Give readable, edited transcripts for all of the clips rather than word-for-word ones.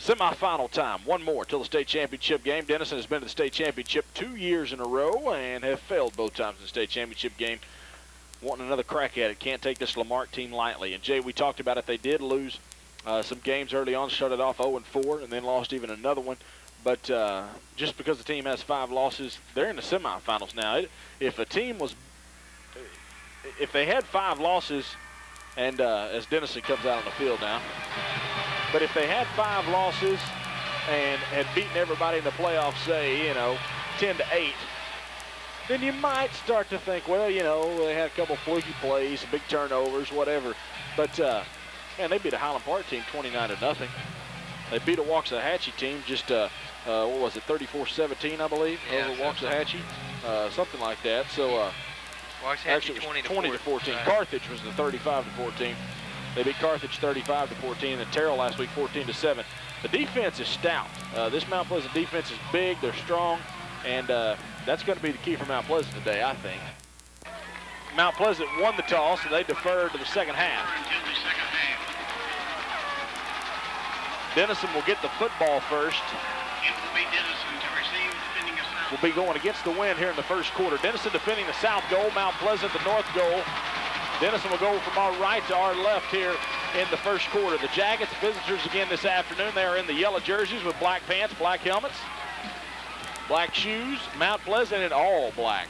Semifinal time. One more till the state championship game. Denison has been to the state championship 2 years in a row and have failed both times in the state championship game. Wanting another crack at it. Can't take this Lamarck team lightly. And, Jay, we talked about it. They did lose some games early on, started off 0-4, and then lost even another one. But just because the team has 5 losses, they're in the semifinals now. If they had 5 losses, and as Denison comes out on the field now, but if they had 5 losses and had beaten everybody in the playoffs, say, 10-8, then you might start to think, well, they had a couple fluky plays, big turnovers, whatever. But, man, they beat a Highland Park team 29-0. They beat a Waxahachie team just, 34-17, I believe, over Waxahachie, something like that. So, actually, it was 20-14. Right. Carthage was the 35-14. They beat Carthage 35-14, and Terrell last week 14-7. The defense is stout. This Mount Pleasant defense is big. They're strong, and that's going to be the key for Mount Pleasant today, I think. Mount Pleasant won the toss, and they deferred to the second half. Denison will get the football first. It will be Denison to receive, defending the south. Will be going against the wind here in the first quarter. Denison defending the south goal, Mount Pleasant the north goal. Denison will go from our right to our left here in the first quarter. The Jackets, visitors again this afternoon. They are in the yellow jerseys with black pants, black helmets, black shoes. Mount Pleasant in all black.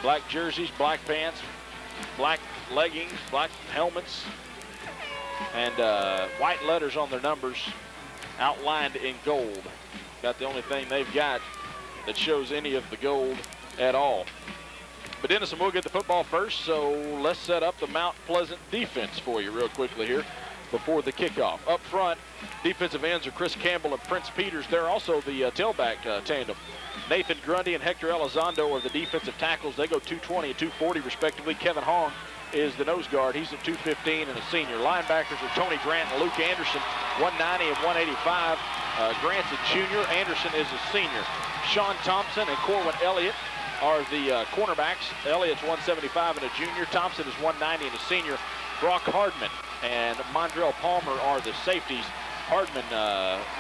Black jerseys, black pants, black leggings, black helmets, and white letters on their numbers outlined in gold. About the only thing they've got that shows any of the gold at all. But Denison will get the football first, so let's set up the Mount Pleasant defense for you real quickly here before the kickoff. Up front, defensive ends are Chris Campbell and Prince Peters. They're also the tailback tandem. Nathan Grundy and Hector Elizondo are the defensive tackles. They go 220 and 240 respectively. Kevin Hong is the nose guard. He's at 215 and a senior. Linebackers are Tony Grant and Luke Anderson, 190 and 185. Grant's a junior. Anderson is a senior. Sean Thompson and Corwin Elliott are the cornerbacks. Elliott's 175 and a junior. Thompson is 190 and a senior. Brock Hardman and Mondrell Palmer are the safeties. Hardman,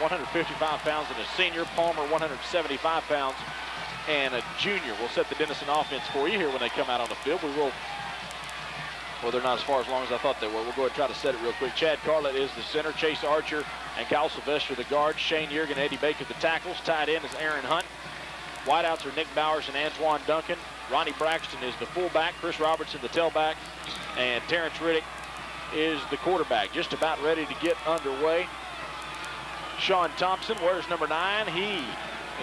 155 pounds and a senior. Palmer, 175 pounds and a junior. We'll set the Denison offense for you here when they come out on the field. We will, well, they're not as far as long as I thought they were. We'll go ahead and try to set it real quick. Chad Carlett is the center. Chase Archer and Kyle Sylvester the guards. Shane Yergin and Eddie Baker the tackles. Tied in is Aaron Hunt. Wideouts are Nick Bowers and Antoine Duncan. Ronnie Braxton is the fullback. Chris Robertson the tailback. And Terrence Riddick is the quarterback. Just about ready to get underway. Sean Thompson wears number 9. He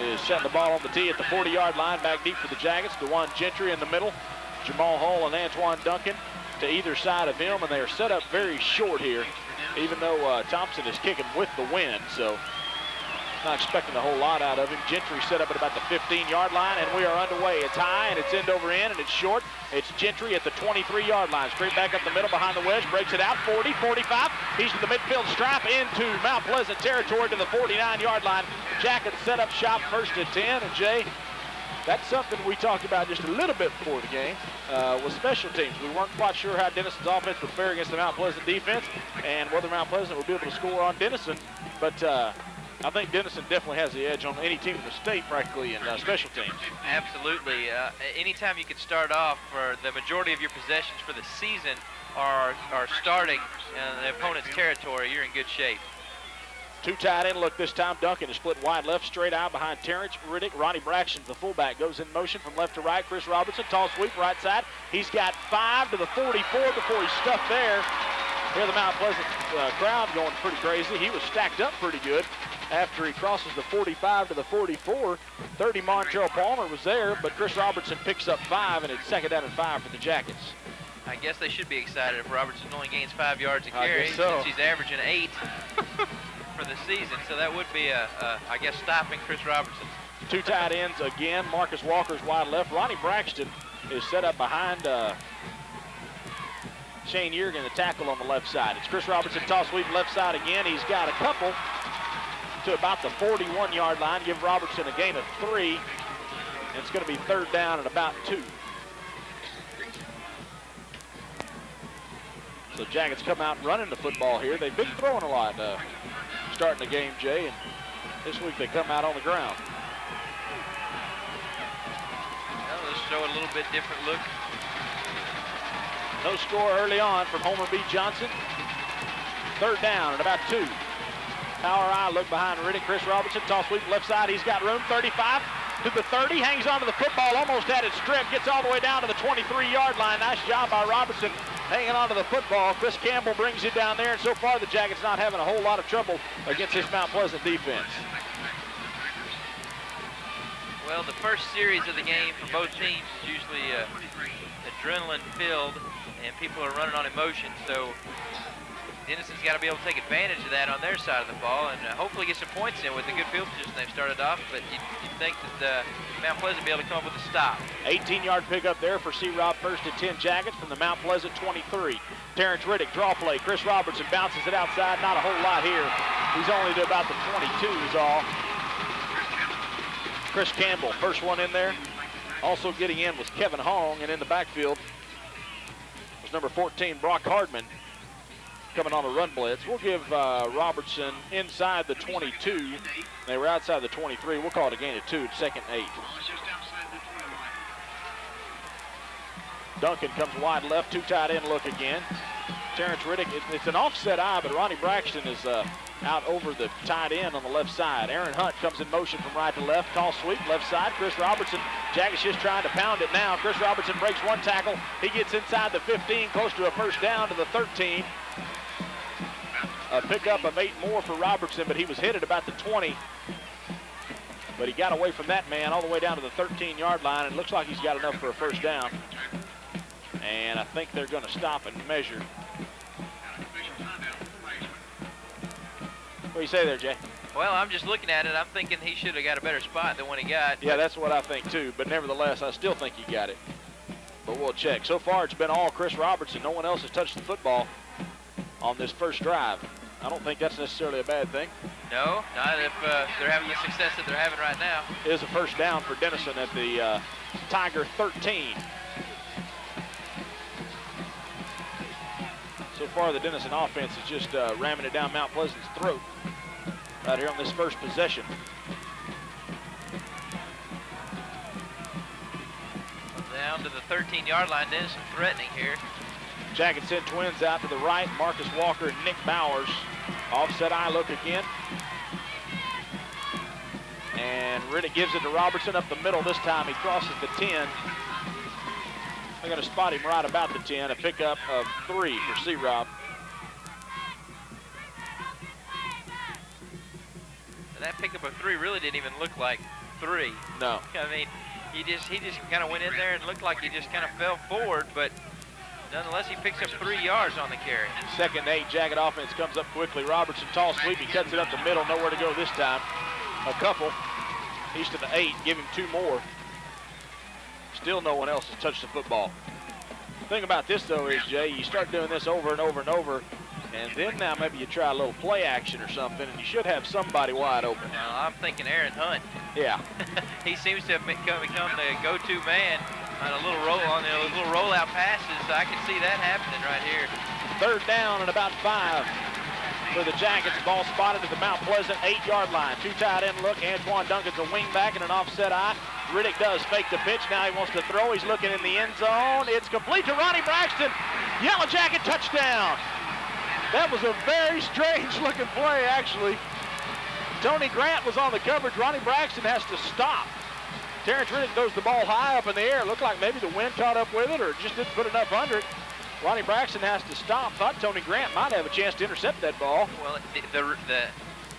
is setting the ball on the tee at the 40-yard line, back deep for the Jackets. DeJuan Gentry in the middle. Jamal Hall and Antoine Duncan to either side of him, and they are set up very short here, even though Thompson is kicking with the wind, so not expecting a whole lot out of him. Gentry set up at about the 15-yard line, and we are underway. It's high, and it's end over end, and it's short. It's Gentry at the 23-yard line. Straight back up the middle behind the wedge. Breaks it out, 40, 45. He's to the midfield stripe into Mount Pleasant territory to the 49-yard line. Jackets set up shop first and 10, and Jay, that's something we talked about just a little bit before the game with special teams. We weren't quite sure how Denison's offense would fare against the Mount Pleasant defense and whether Mount Pleasant would be able to score on Denison, but I think Denison definitely has the edge on any team in the state, practically, in special teams. Absolutely. Anytime you can start off for the majority of your possessions for the season are starting in the opponent's territory, you're in good shape. Two tight end look this time. Duncan is split wide left, straight out behind Terrence Riddick. Ronnie Braxton, the fullback, goes in motion from left to right. Chris Robertson, tall sweep, right side. He's got 5 to the 44 before he's stuffed there. Here the Mount Pleasant crowd going pretty crazy. He was stacked up pretty good after he crosses the 45 to the 44. 30 Montrell Palmer was there, but Chris Robertson picks up 5, and it's second down and 5 for the Jackets. I guess they should be excited if Robertson only gains 5 yards a carry, so, since he's averaging 8 for the season. So that would be, I guess, stopping Chris Robertson. Two tight ends again. Marcus Walker's wide left. Ronnie Braxton is set up behind Shane Yergin, the tackle on the left side. It's Chris Robertson, toss sweep left side again. He's got a couple to about the 41-yard line. Give Robertson a gain of 3. And it's going to be third down and about 2. So Jackets come out running the football here. They've been throwing a lot. starting the game, Jay, and this week they come out on the ground. Well, let's show a little bit different look. No score early on from Homer B. Johnson. Third down and about 2. Power eye look behind Riddick. Chris Robertson, toss sweep left side. He's got room. 35 to the 30. Hangs onto the football. Almost had it stripped. Gets all the way down to the 23-yard line. Nice job by Robertson hanging onto the football. Chris Campbell brings it down there. And so far, the Jackets not having a whole lot of trouble against this Mount Pleasant defense. Well, the first series of the game for both teams is usually adrenaline-filled, and people are running on emotion. So Denison's got to be able to take advantage of that on their side of the ball and hopefully get some points in with the good field position they've started off. But you'd think that Mount Pleasant will be able to come up with a stop. 18-yard pickup there for C-Rob, 1st and 10 Jackets from the Mount Pleasant 23. Terrence Riddick, draw play. Chris Robertson bounces it outside. Not a whole lot here. He's only to about the 22 is all. Chris Campbell, first one in there. Also getting in was Kevin Hong, and in the backfield was number 14, Brock Hardman, coming on a run blitz. We'll give Robertson inside the 22. They were outside the 23. We'll call it a gain of 2. It's 2nd and 8. Duncan comes wide left, 2 tight end look again. Terrence Riddick, it's an offset eye, but Ronnie Braxton is out over the tight end on the left side. Aaron Hunt comes in motion from right to left. Tall sweep, left side. Chris Robertson, Jackets just trying to pound it now. Chris Robertson breaks one tackle. He gets inside the 15, close to a first down to the 13. A pickup of 8 more for Robertson, but he was hit at about the 20. But he got away from that man all the way down to the 13-yard line, and looks like he's got enough for a first down. And I think they're going to stop and measure. What do you say there, Jay? Well, I'm just looking at it. I'm thinking he should have got a better spot than what he got. Yeah, that's what I think too. But nevertheless, I still think he got it. But we'll check. So far, it's been all Chris Robertson. No one else has touched the football on this first drive. I don't think that's necessarily a bad thing. No, not if they're having the success that they're having right now. It is a first down for Denison at the Tiger 13. So far, the Denison offense is just ramming it down Mount Pleasant's throat right here on this first possession. Down to the 13-yard line. Denison threatening here. Jackets send twins out to the right. Marcus Walker and Nick Bowers. Offset eye look again. And Riddick gives it to Robertson up the middle this time. He crosses the 10. They're going to spot him right about the 10. A pickup of 3 for C-Rob. And that pickup of 3 really didn't even look like 3. No. I mean, he just kind of went in there and looked like he just kind of fell forward, but nonetheless, he picks up 3 yards on the carry. 2nd and 8, Jacket offense comes up quickly. Robertson, tall sweep, he cuts it up the middle, nowhere to go this time. A couple, he's to the 8, give him 2 more. Still no one else has touched the football. The thing about this though is, Jay, you start doing this over and over and over, and then now maybe you try a little play action or something, and you should have somebody wide open. Well, I'm thinking Aaron Hunt. Yeah. He seems to have become the go-to man on a little roll on those little rollout passes. So I can see that happening right here. 3rd down and about 5 for the Jackets. Ball spotted at the Mount Pleasant 8-yard line. 2 tight end look. Antoine Duncan's a wing back and an offset eye. Riddick does fake the pitch. Now he wants to throw. He's looking in the end zone. It's complete to Ronnie Braxton. Yellow Jacket touchdown. That was a very strange looking play, actually. Tony Grant was on the coverage. Ronnie Braxton has to stop. Terrence Riddick throws the ball high up in the air. It looked like maybe the wind caught up with it or just didn't put enough under it. Ronnie Braxton has to stop. Thought Tony Grant might have a chance to intercept that ball. Well,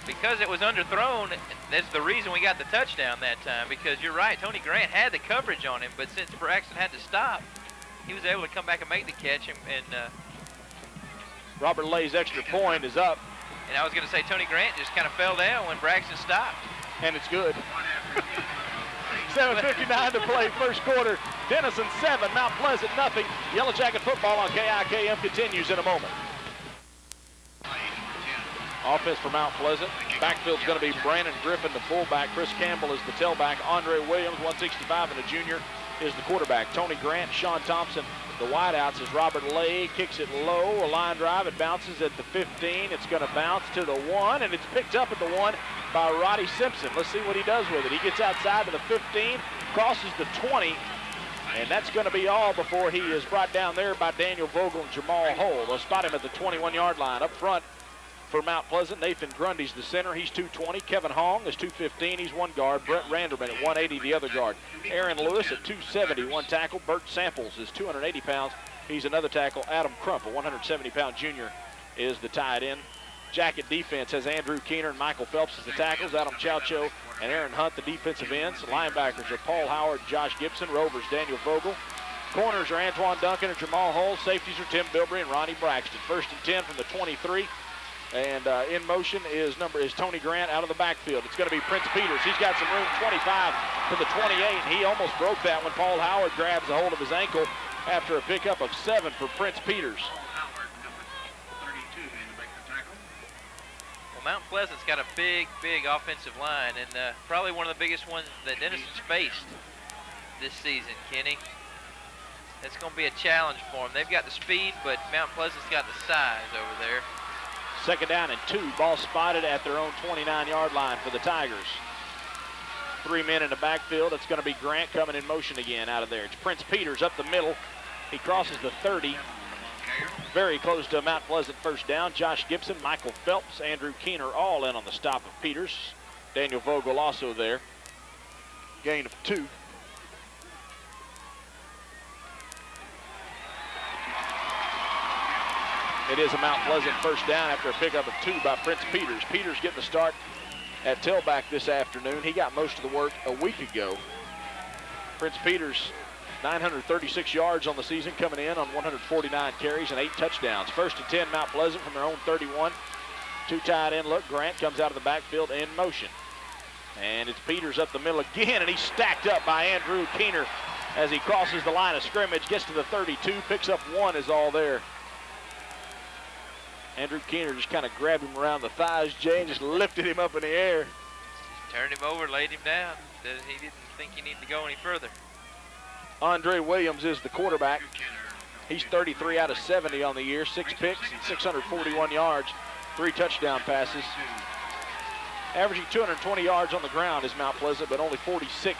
because it was underthrown, that's the reason we got the touchdown that time, because you're right, Tony Grant had the coverage on him, but since Braxton had to stop, he was able to come back and make the catch. And Robert Lay's extra point is up. And I was going to say Tony Grant just kind of fell down when Braxton stopped. And it's good. 7:59 to play, first quarter. Denison 7, Mount Pleasant nothing. Yellow Jacket football on KIKM continues in a moment. Offense for Mount Pleasant. Backfield's going to be Brandon Griffin, the fullback. Chris Campbell is the tailback. Andre Williams, 165, and a junior, is the quarterback. Tony Grant, Sean Thompson, the wideouts is Robert Lay, kicks it low, a line drive, it bounces at the 15, it's gonna bounce to the 1, and it's picked up at the 1 by Roddy Simpson. Let's see what he does with it. He gets outside to the 15, crosses the 20, and that's gonna be all before he is brought down there by Daniel Vogel and Jamal Hull. They'll spot him at the 21-yard line. Up front for Mount Pleasant, Nathan Grundy's the center, he's 220. Kevin Hong is 215, he's one guard. Brett Randerman at 180, the other guard. Aaron Lewis at 270, one tackle. Bert Samples is 280 pounds, he's another tackle. Adam Crump, a 170-pound junior, is the tight end. Jacket defense has Andrew Keener and Michael Phelps as the tackles. Adam Chaucho and Aaron Hunt, the defensive ends. Linebackers are Paul Howard, Josh Gibson. Rovers, Daniel Vogel. Corners are Antoine Duncan and Jamal Hull. Safeties are Tim Bilbrey and Ronnie Braxton. 1st and 10 from the 23. And in motion is Tony Grant out of the backfield. It's going to be Prince Peters. He's got some room, 25 to the 28, and he almost broke that when Paul Howard grabs a hold of his ankle after a pickup of 7 for Prince Peters. Well, Mount Pleasant's got a big offensive line, and probably one of the biggest ones that Denison's faced this season, Kenny. That's going to be a challenge for them. They've got the speed, but Mount Pleasant's got the size over there. 2nd down and 2. Ball spotted at their own 29-yard line for the Tigers. 3 men in the backfield. It's going to be Grant coming in motion again out of there. It's Prince Peters up the middle. He crosses the 30. Very close to Mount Pleasant 1st down. Josh Gibson, Michael Phelps, Andrew Keener all in on the stop of Peters. Daniel Vogel also there. Gain of 2. It is a Mount Pleasant 1st down after a pickup of 2 by Prince Peters. Peters getting the start at tailback this afternoon. He got most of the work a week ago. Prince Peters, 936 yards on the season, coming in on 149 carries and 8 touchdowns. 1st and 10, Mount Pleasant from their own 31. 2 tight end look. Grant comes out of the backfield in motion. And it's Peters up the middle again, and he's stacked up by Andrew Keener as he crosses the line of scrimmage, gets to the 32, picks up 1 is all there. Andrew Keener just kind of grabbed him around the thighs, Jay, and just lifted him up in the air. Just turned him over, laid him down. Said he didn't think he needed to go any further. Andre Williams is the quarterback. He's 33 out of 70 on the year, 6 picks and 641 yards, 3 touchdown passes. Averaging 220 yards on the ground is Mount Pleasant, but only 46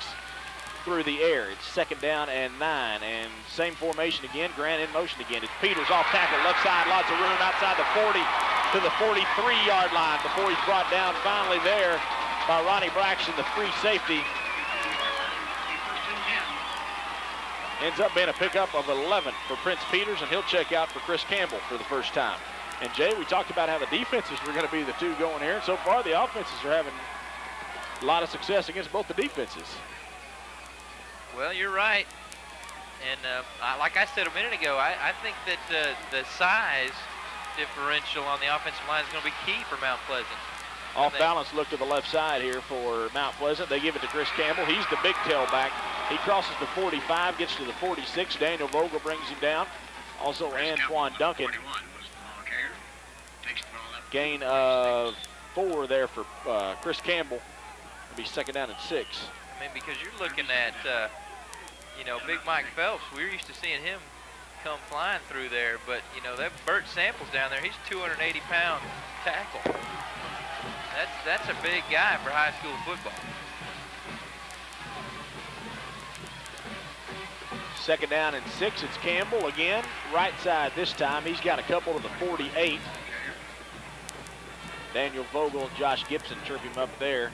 through the air. It's 2nd down and 9, and same formation again. Grant in motion again. It's Peters off tackle, left side, lots of room outside the 40 to the 43-yard line before he's brought down finally there by Ronnie Braxton, the free safety. Ends up being a pickup of 11 for Prince Peters, and he'll check out for Chris Campbell for the 1st time. And Jay, we talked about how the defenses were going to be the 2 going here, and so far the offenses are having a lot of success against both the defenses. Well, you're right. And like I said a minute ago, I think that the size differential on the offensive line is going to be key for Mount Pleasant. Off balance look to the left side here for Mount Pleasant. They give it to Chris Campbell. He's the big tailback. He crosses the 45, gets to the 46. Daniel Vogel brings him down. Also Antoine Duncan. Gain of 4 there for Chris Campbell. It'll be 2nd down and 6. I mean, because you're looking at, you know, Big Mike Phelps. We're used to seeing him come flying through there, but, you know, that Bert Samples down there, he's 280-pound tackle. That's a big guy for high school football. 2nd down and 6, it's Campbell again. Right side this time, he's got a couple to the 48. Daniel Vogel and Josh Gibson trip him up there.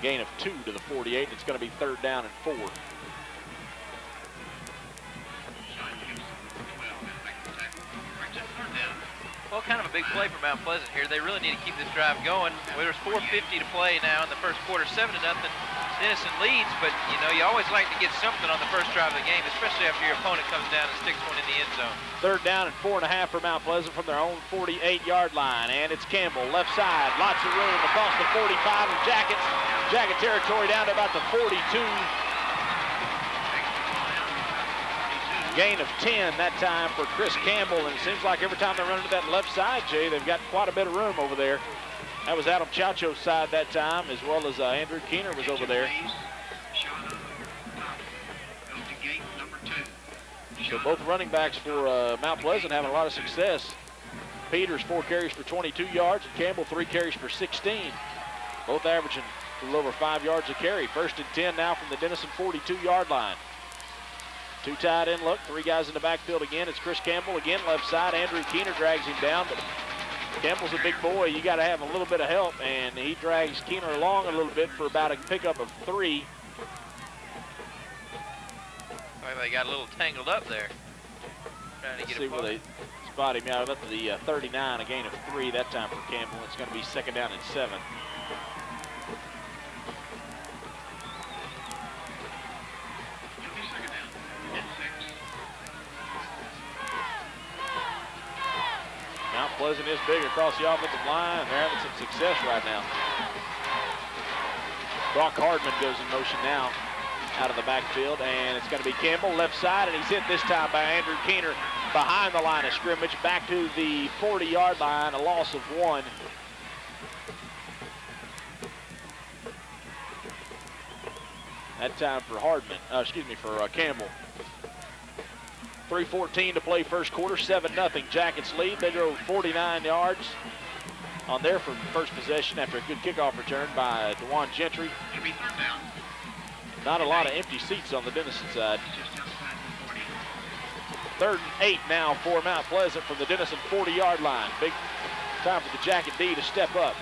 Gain of 2 to the 48. It's going to be 3rd down and 4. Well, kind of a big play for Mount Pleasant here. They really need to keep this drive going. Well, there's 4:50 to play now in the 1st quarter, 7-0. Denison leads, but you know you always like to get something on the 1st drive of the game, especially after your opponent comes down and sticks one in the end zone. 3rd down and 4.5 for Mount Pleasant from their own 48-yard line, and it's Campbell left side, lots of room across the 45 of Jacket territory down to about the 42. Gain of 10 that time for Chris Campbell, and it seems like every time they run to that left side, Jay, they've got quite a bit of room over there. That was Adam Chaucho's side that time, as well as Andrew Keener was over there. So both running backs for Mount Pleasant having a lot of success. Peters, 4 carries for 22 yards, and Campbell, 3 carries for 16. Both averaging a little over 5 yards a carry. 1st and 10 now from the Denison 42-yard line. 2 tight end look, 3 guys in the backfield again. It's Chris Campbell again, left side. Andrew Keener drags him down, but Campbell's a big boy. You got to have a little bit of help, and he drags Keener along a little bit for about a pickup of 3. Well, they got a little tangled up there. Trying to get See where they spot him out up to the 39, a gain of 3 that time for Campbell. It's going to be 2nd down and 7. Mount Pleasant is big across the offensive line. They're having some success right now. Brock Hardman goes in motion now out of the backfield, and it's going to be Campbell left side, and he's hit this time by Andrew Keener behind the line of scrimmage, back to the 40-yard line, a loss of 1. That time for for Campbell. 3:14 to play first quarter, 7-0 Jackets lead. They drove 49 yards on their first possession after a good kickoff return by DeJuan Gentry. Not a lot of empty seats on the Denison side. 3rd and 8 now for Mount Pleasant from the Denison 40-yard line. Big time for the Jacket D to step up.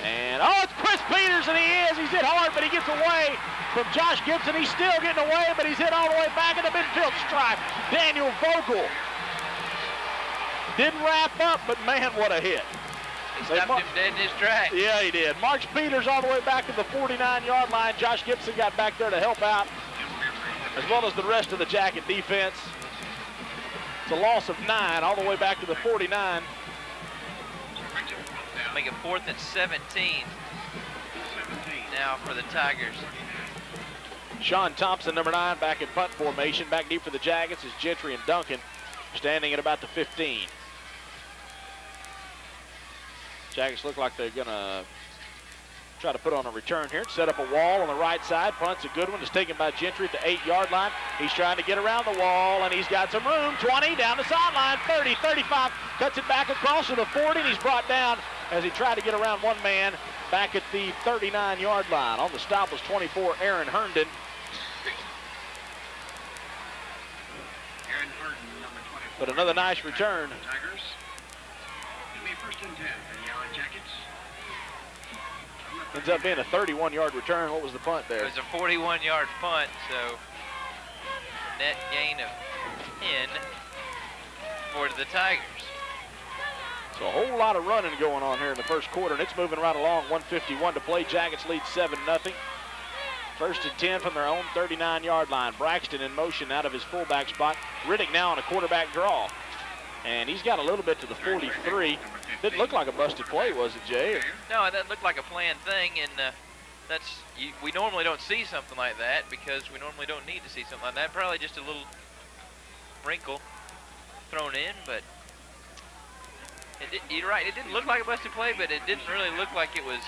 And, it's Chris Peters, and he's hit hard, but he gets away from Josh Gibson. He's still getting away, but he's hit all the way back in the midfield stripe. Daniel Vogel didn't wrap up, but man, what a hit. He stopped him dead in his tracks. Yeah, he did. Marks Peters all the way back to the 49-yard line. Josh Gibson got back there to help out, as well as the rest of the Jacket defense. It's a loss of 9 all the way back to the 49. Make it 4th and 17 now for the Tigers. Sean Thompson, number 9, back in punt formation. Back deep for the Jackets is Gentry and Duncan, standing at about the 15. Jackets look like they're going to try to put on a return here. Set up a wall on the right side. Punt's a good one. It's taken by Gentry at the 8-yard line. He's trying to get around the wall, and he's got some room. 20 down the sideline, 30, 35. Cuts it back across to the 40, and he's brought down as he tried to get around one man back at the 39-yard line. On the stop was 24, Aaron Herndon. But another nice return. Tigers. It'll be 1st and 10 for the Yellow Jackets. Ends up being a 31-yard return. What was the punt there? It was a 41-yard punt, so net gain of 10 for the Tigers. So a whole lot of running going on here in the first quarter, and it's moving right along. 1:51 to play. Jackets lead 7-0. 1st and 10 from their own 39-yard line. Braxton in motion out of his fullback spot. Riddick now on a quarterback draw. And he's got a little bit to the 43. Didn't look like a busted play, was it, Jay? No, that looked like a planned thing, and we normally don't see something like that because we normally don't need to see something like that. Probably just a little wrinkle thrown in, but you're right. It didn't look like a busted play, but it didn't really look like it was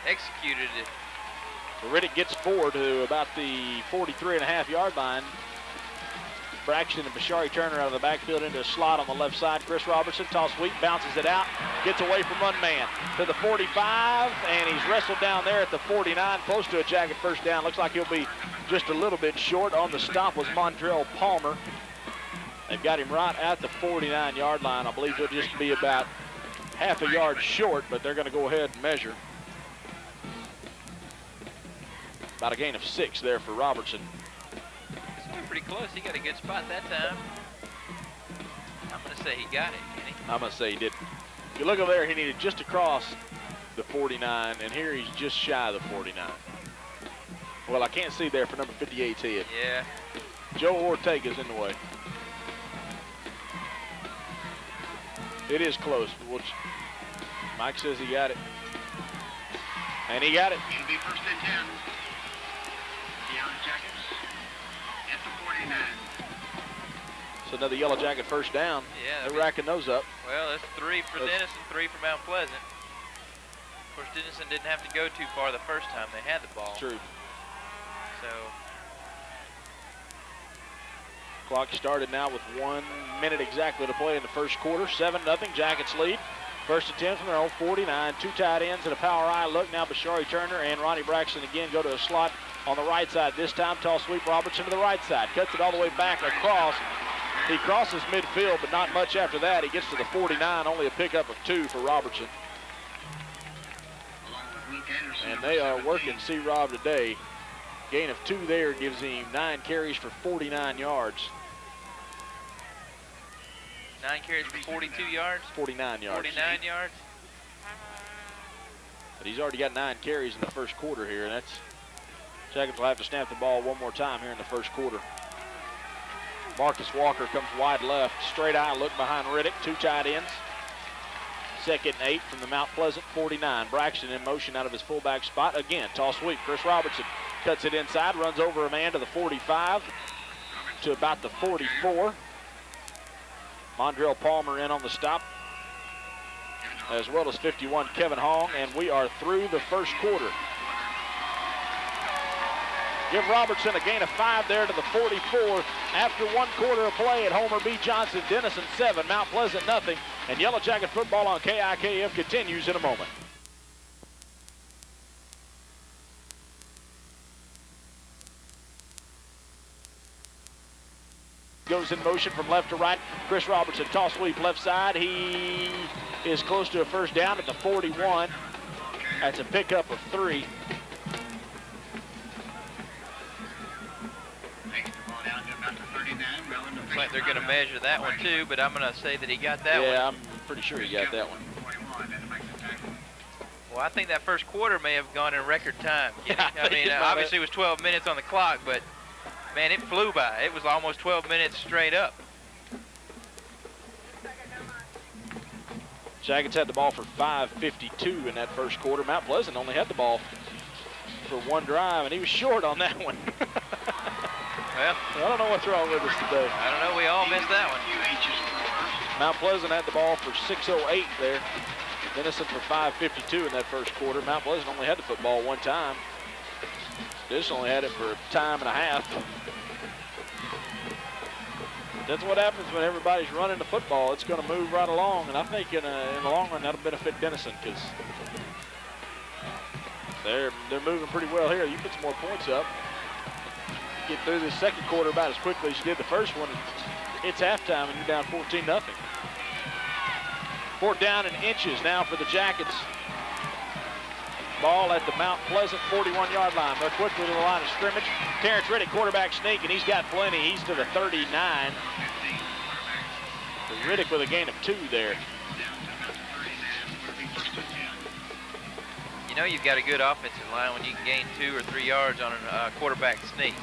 executed. Riddick gets forward to about the 43.5-yard line. Braxton and Bashari Turner out of the backfield into a slot on the left side. Chris Robertson, toss sweep, bounces it out, gets away from one man to the 45, and he's wrestled down there at the 49, close to a Jacket first down. Looks like he'll be just a little bit short. On the stop was Montrell Palmer. They've got him right at the 49-yard line. I believe he'll just be about half a yard short, but they're going to go ahead and measure. About a gain of 6 there for Robertson. It's pretty close. He got a good spot that time. I'm going to say he got it, Kenny. I'm going to say he did. If you look over there, he needed just to cross the 49, and here he's just shy of the 49. Well, I can't see there for number 58's head. Yeah. Joe Ortega's in the way. It is close. Mike says he got it. And he got it. It'll be 1st and 10. The Yellow Jackets at the 49. So another Yellow Jacket first down. Yeah. They're racking those up. Well, that's 3 for Denison, 3 for Mount Pleasant. Of course, Denison didn't have to go too far the first time they had the ball. True. So Clock started now with 1 minute exactly to play in the first quarter. 7-0, Jackets lead. First attempt from their own 49. Two tight ends and a power eye look. Now Bashari Turner and Ronnie Braxton again go to a slot on the right side. This time toss sweep Robertson to the right side. Cuts it all the way back across. He crosses midfield, but not much after that. He gets to the 49, only a pickup of 2 for Robertson. And they are working C-Rob today. Gain of 2 there gives him 9 carries for 49 yards. 9 carries for 42 yards? 49 yards. 49 yards. But he's already got 9 carries in the first quarter here, and that's Jackets will have to snap the ball one more time here in the first quarter. Marcus Walker comes wide left, straight eye look behind Riddick, 2 tight ends. Second and 8 from the Mount Pleasant 49. Braxton in motion out of his fullback spot. Again, toss sweep. Chris Robertson cuts it inside, runs over a man to the 45 to about the 44. Mondrell Palmer in on the stop, as well as 51 Kevin Hong, and we are through the first quarter. Give Robertson a gain of 5 there to the 44 after 1 quarter of play at Homer B. Johnson. Denison 7, Mount Pleasant nothing, and Yellow Jacket football on KIKF continues in a moment. Goes in motion from left to right. Chris Robertson, toss sweep left side. He is close to a first down at the 41. That's a pickup of 3. Looks like they're going to measure that one too, but I'm going to say that he got that one. Yeah, I'm pretty sure he got that one. Well, I think that first quarter may have gone in record time. Yeah, I mean, obviously it was 12 minutes on the clock, but man, it flew by. It was almost 12 minutes straight up. Jackets had the ball for 5:52 in that first quarter. Mount Pleasant only had the ball for 1 drive, and he was short on that one. Well, I don't know what's wrong with us today. I don't know. We all missed that one. Mount Pleasant had the ball for 6:08 there. Denison for 5:52 in that first quarter. Mount Pleasant only had the football 1 time. This only had it for a time and a half. That's what happens when everybody's running the football. It's going to move right along, and I think in the long run that'll benefit Denison because they're moving pretty well here. You put some more points up, get through this second quarter about as quickly as you did the first one. It's halftime and you're down 14-0. 4th down and inches now for the Jackets. Ball at the Mount Pleasant 41-yard line. They're quickly to the line of scrimmage. Terrence Riddick, quarterback sneak, and he's got plenty. He's to the 39. So Riddick with a gain of 2 there. You know you've got a good offensive line when you can gain 2 or 3 yards on a quarterback sneak.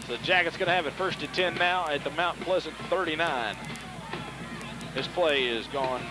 So the Jackets going to have it 1st and 10 now at the Mount Pleasant 39. This play is gone,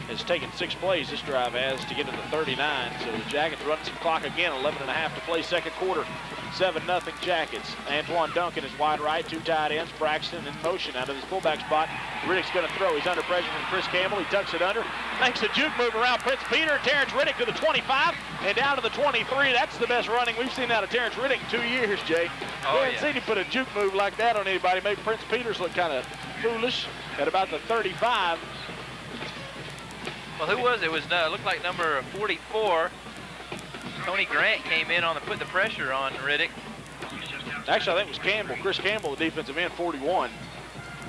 has taken 6 plays, this drive has, to get to the 39. So the Jackets running some clock again, 11.5 to play second quarter. 7-0 Jackets. Antoine Duncan is wide right, 2 tight ends. Braxton in motion out of his fullback spot. Riddick's going to throw. He's under pressure from Chris Campbell. He tucks it under. Makes a juke move around Prince Peter. Terrence Riddick to the 25 and down to the 23. That's the best running we've seen out of Terrence Riddick in 2 years, Jay. Oh, we haven't seen him put a juke move like that on anybody. Maybe Prince Peters looked kind of foolish at about the 35. Well, who was it? It was looked like number 44. Tony Grant came in on put the pressure on Riddick. Actually, I think it was Campbell, Chris Campbell, the defensive end, 41.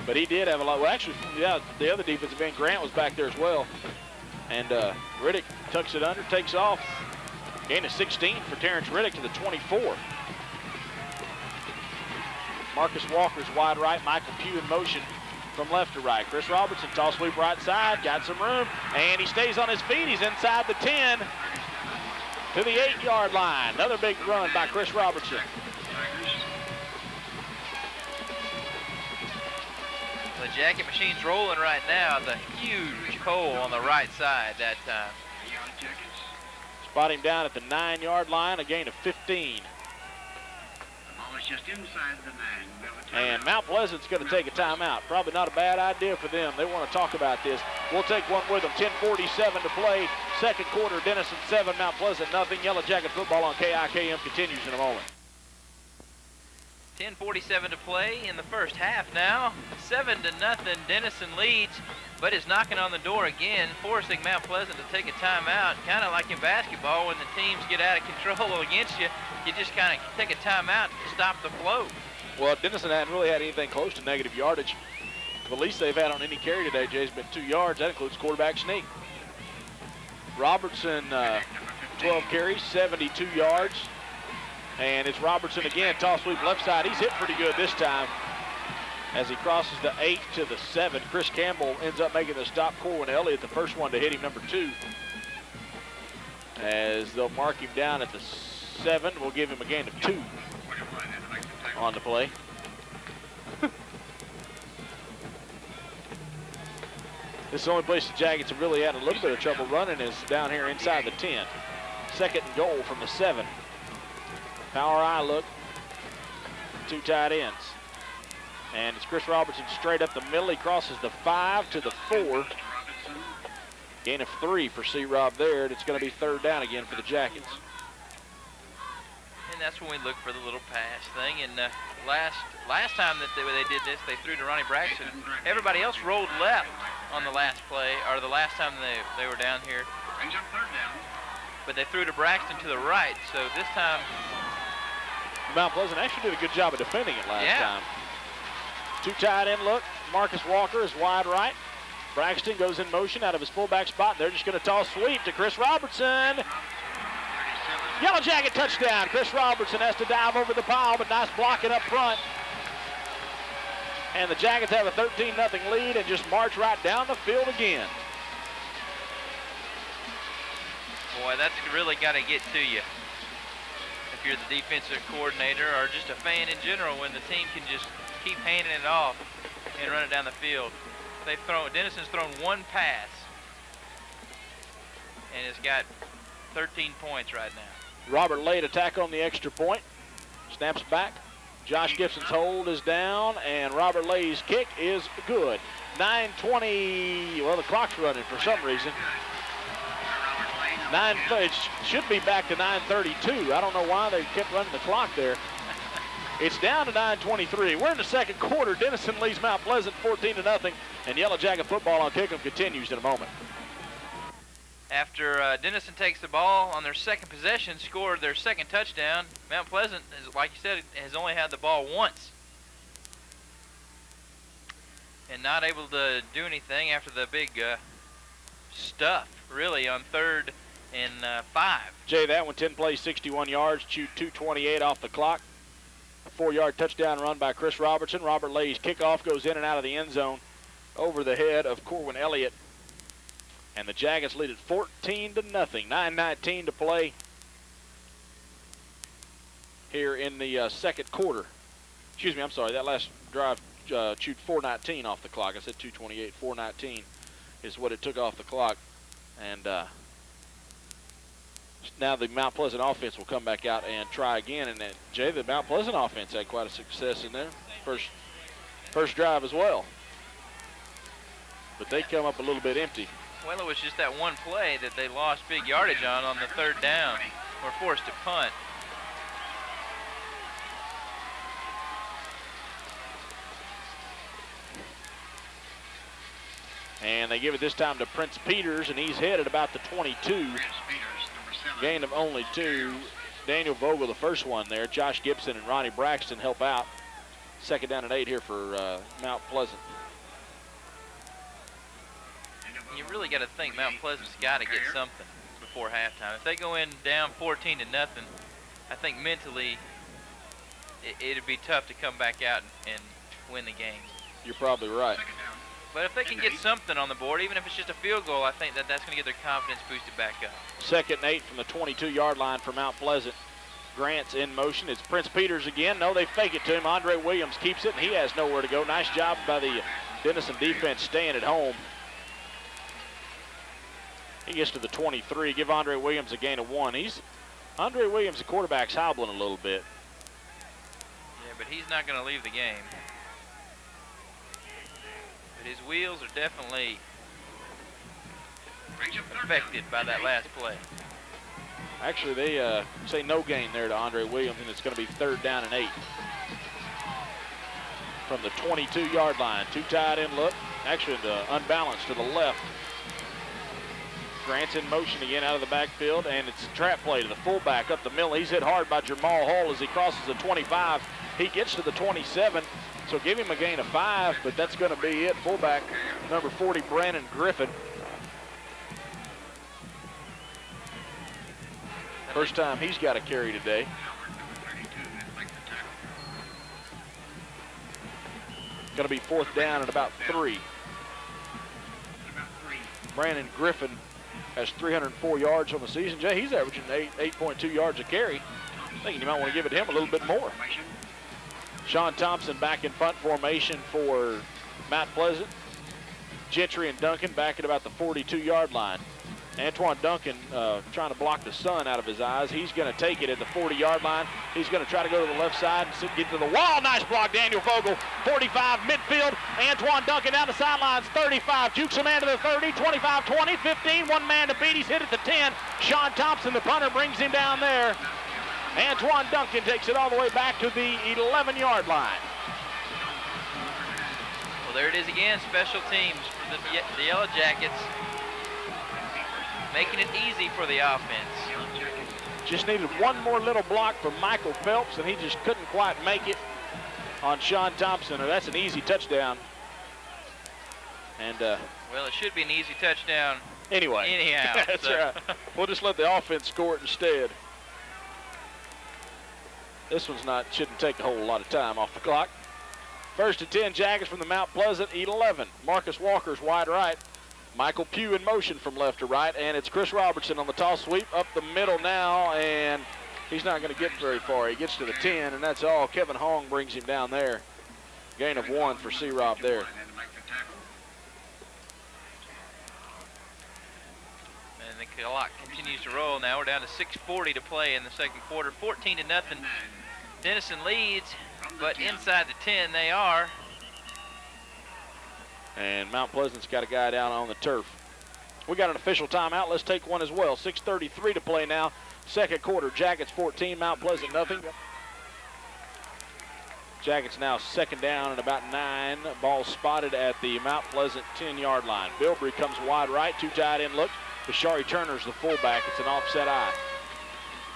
But he did have a lot. Well, actually, yeah, the other defensive end, Grant, was back there as well. And Riddick tucks it under, takes off. Gain of 16 for Terrence Riddick to the 24. Marcus Walker's wide right. Michael Pugh in motion from left to right. Chris Robertson, toss sweep right side, got some room, and he stays on his feet. He's inside the 10 to the 8-yard line. Another big run by Chris Robertson. The Jacket Machine's rolling right now. The huge hole on the right side that time. Spot him down at the 9-yard line, a gain of 15. just inside the 9. And Mount Pleasant's going to take a timeout. Probably not a bad idea for them. They want to talk about this. We'll take one with them. 10:47 to play. Second quarter, Denison 7, Mount Pleasant nothing. Yellow Jacket football on KIKM continues in a moment. 10:47 to play in the first half now. 7-0, Denison leads, but is knocking on the door again, forcing Mount Pleasant to take a timeout. Kind of like in basketball, when the teams get out of control against you, you just kind of take a timeout to stop the flow. Well, Denison hadn't really had anything close to negative yardage. The least they've had on any carry today, Jay, has been 2 yards. That includes quarterback sneak. Robertson, 12 carries, 72 yards. And it's Robertson again, toss sweep left side. He's hit pretty good this time as he crosses the 8 to the 7. Chris Campbell ends up making the stop. Corwin Elliott, the first one to hit him, number 2. As they'll mark him down at the 7. We'll give him a gain of 2 on the play. This is the only place the Jackets have really had a little bit of trouble running is down here inside the 10. Second and goal from the 7. Power eye look, 2 tight ends. And it's Chris Robertson straight up the middle. He crosses the 5 to the 4. Gain of 3 for C-Rob there. And it's going to be third down again for the Jackets. And that's when we look for the little pass thing. And last time that they did this, they threw to Ronnie Braxton. Everybody else rolled left on the last play, or the last time they were down here. Brings up third down. But they threw to Braxton to the right. So this time, Mount Pleasant actually did a good job of defending it last time. 2 tight end look. Marcus Walker is wide right. Braxton goes in motion out of his fullback spot. They're just going to toss sweep to Chris Robertson. Yellow Jacket touchdown. Chris Robertson has to dive over the pile, but nice blocking up front. And the Jackets have a 13-0 lead and just march right down the field again. Boy, that's really got to get to you if you're the defensive coordinator or just a fan in general, when the team can just keep handing it off and run it down the field. Denison's thrown 1 pass and it's got 13 points right now. Robert Lade attack on the extra point. Snaps back. Josh Gibson's hold is down, and Robert Lade's kick is good. 9:20, well, the clock's running for some reason. It should be back to 9:32. I don't know why they kept running the clock there. It's down to 9:23. We're in the second quarter. Denison leads Mount Pleasant 14-0, and Yellow Jacket football on Kickham continues in a moment. After Denison takes the ball on their second possession, scored their second touchdown, Mount Pleasant, like you said, has only had the ball once. And not able to do anything after the big stuff, really, on 3rd and 5. Jay, that one 10 plays, 61 yards, chewed 2:28 off the clock. A 4-yard touchdown run by Chris Robertson. Robert Lay's kickoff goes in and out of the end zone over the head of Corwin Elliott. And the Jackets lead at 14-0. 9:19 to play here in the second quarter. Excuse me, I'm sorry. That last drive chewed 4:19 off the clock. I said 2:28. 4:19 is what it took off the clock. And now the Mount Pleasant offense will come back out and try again. And Jay, the Mount Pleasant offense had quite a success in there. First drive as well. But they come up a little bit empty. Well, it was just that one play that they lost big yardage on the 3rd down. Were forced to punt. And they give it this time to Prince Peters, and he's headed about the 22. Gain of only 2. Daniel Vogel, the first one there. Josh Gibson and Ronnie Braxton help out. Second down and 8 here for Mount Pleasant. You really got to think Mount Pleasant's got to get something before halftime. If they go in down 14-0, I think mentally it'd be tough to come back out and win the game. You're probably right. But if they can get something on the board, even if it's just a field goal, I think that's going to get their confidence boosted back up. Second and 8 from the 22-yard line for Mount Pleasant. Grant's in motion. It's Prince Peters again. No, they fake it to him. Andre Williams keeps it, and he has nowhere to go. Nice job by the Denison defense staying at home. He gets to the 23. Give Andre Williams a gain of 1. Andre Williams, the quarterback's hobbling a little bit. but he's not going to leave the game. But his wheels are definitely affected by that last play. Actually, they say no gain there to Andre Williams, and it's going to be 3rd down and 8. From the 22-yard line, 2 tight end look. Actually, unbalanced to the left. Grant's in motion again out of the backfield, and it's a trap play to the fullback up the middle. He's hit hard by Jamal Hall as he crosses the 25. He gets to the 27, so give him a gain of 5, but that's going to be it. Fullback number 40, Brandon Griffin. First time he's got a carry today. Going to be 4th down and about 3. Brandon Griffin has 304 yards on the season. Jay, he's averaging 8.2 yards a carry. Thinking you might want to give it him a little bit more. Sean Thompson back in punt formation for Mount Pleasant. Gentry and Duncan back at about the 42-yard line. Antoine Duncan trying to block the sun out of his eyes. He's going to take it at the 40-yard line. He's going to try to go to the left side and get to the wall. Nice block, Daniel Vogel. 45 midfield. Antoine Duncan down the sidelines. 35. Jukes a man to the 30. 25, 20, 15. One man to beat. He's hit at the 10. Sean Thompson, the punter, brings him down there. Antoine Duncan takes it all the way back to the 11-yard line. Well, there it is again. Special teams for the Yellow Jackets, making it easy for the offense. Just needed one more little block from Michael Phelps, and he just couldn't quite make it on Sean Thompson. That's an easy touchdown. And well, it should be an easy touchdown. Anyway. Anyhow. That's right. We'll just let the offense score it instead. This one's shouldn't take a whole lot of time off the clock. 1st and 10 Jackets from the Mount Pleasant 11. Marcus Walker's wide right. Michael Pugh in motion from left to right, and it's Chris Robertson on the toss sweep up the middle now, and he's not going to get very far. He gets to the 10, and that's all. Kevin Hong brings him down there. Gain of 1 for C-Rob there. And the clock continues to roll now. We're down to 6:40 to play in the second quarter. 14-0. Denison leads, but inside the 10 they are. And Mount Pleasant's got a guy down on the turf. We got an official timeout. Let's take one as well. 6:33 to play now. Second quarter. Jackets 14, Mount Pleasant nothing. Jackets now 2nd down and about 9. Ball spotted at the Mount Pleasant 10-yard line. Bilbrey comes wide right. 2 tight end look. Bashari Turner's the fullback. It's an offset eye.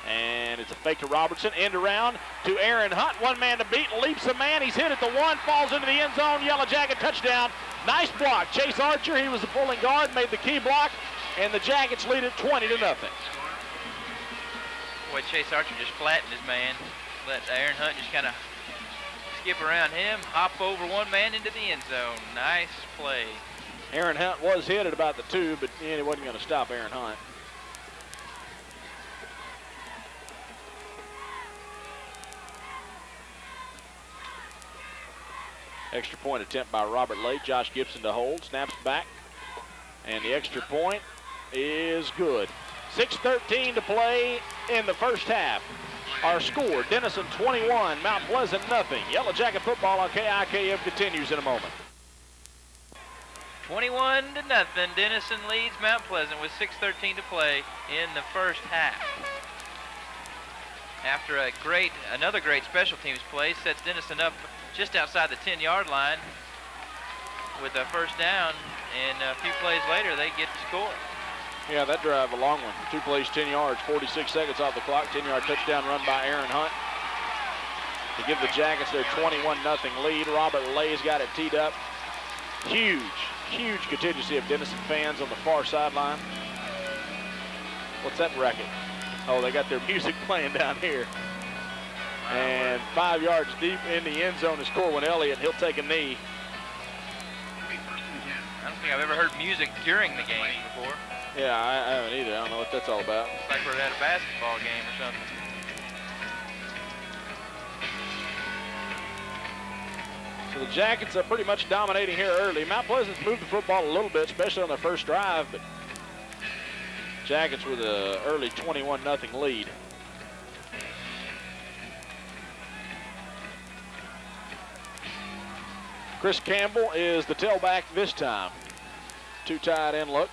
And it's a fake to Robertson. End around to Aaron Hunt. One man to beat. Leaps a man. He's hit at the 1. Falls into the end zone. Yellow Jacket touchdown. Nice block. Chase Archer, he was the pulling guard, made the key block, and the Jackets lead it 20-0. Boy, Chase Archer just flattened his man. Let Aaron Hunt just kind of skip around him, hop over one man into the end zone. Nice play. Aaron Hunt was hit at about the 2, but he wasn't going to stop Aaron Hunt. Extra point attempt by Robert Lay. Josh Gibson to hold. Snaps back. And the extra point is good. 6:13 to play in the first half. Our score, Denison 21, Mount Pleasant nothing. Yellow Jacket football on KIKM continues in a moment. 21-0. Denison leads Mount Pleasant with 6:13 to play in the first half. After another great special teams play, sets Denison up just outside the 10-yard line with a first down, and a few plays later they get the score. Yeah, that drive, a long one. 2 plays, 10 yards, 46 seconds off the clock. 10-yard touchdown run by Aaron Hunt to give the Jackets their 21-0 lead. Robert Lay's got it teed up. Huge contingency of Denison fans on the far sideline. What's that racket? Oh, they got their music playing down here. And 5 yards deep in the end zone is Corwin Elliott. He'll take a knee. I don't think I've ever heard music during the game before. Yeah, I haven't either. I don't know what that's all about. It's like we're at a basketball game or something. So the Jackets are pretty much dominating here early. Mount Pleasant's moved the football a little bit, especially on their first drive, but Jackets with an early 21-0 lead. Chris Campbell is the tailback this time. Two tight end look.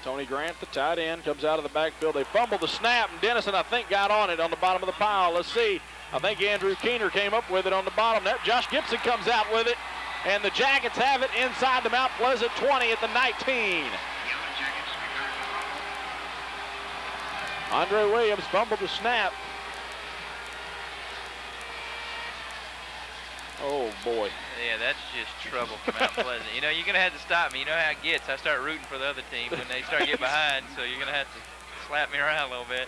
Tony Grant, the tight end, comes out of the backfield. They fumbled the snap, and Denison, I think, got on it on the bottom of the pile. Let's see. I think Andrew Keener came up with it on the bottom. Josh Gibson comes out with it, and the Jackets have it inside the Mount Pleasant 20 at the 19. Andre Williams fumbled the snap. Oh, boy. Yeah, that's just trouble for Mount Pleasant. You know, you're going to have to stop me. You know how it gets. I start rooting for the other team when they start getting behind, so you're going to have to slap me around a little bit.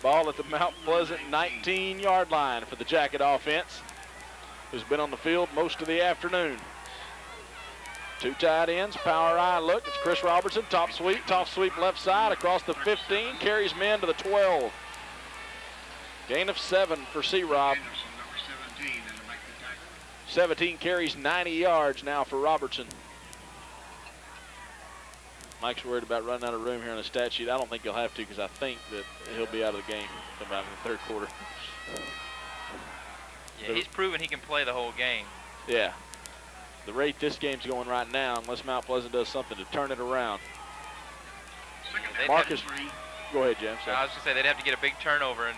Ball at the Mount Pleasant 19-yard line for the Jacket offense, who's been on the field most of the afternoon. Two tight ends, power eye look. It's Chris Robertson, top sweep left side across the 15, carries men to the 12. Gain of 7 for C-Rob. 17 carries, 90 yards now for Robertson. Mike's worried about running out of room here on the stat sheet. I don't think he'll have to because I think that he'll be out of the game sometime in the third quarter. Yeah, he's proven he can play the whole game. Yeah. The rate this game's going right now, unless Mount Pleasant does something to turn it around. Marcus, go ahead, Jim. I was going to say they'd have to get a big turnover and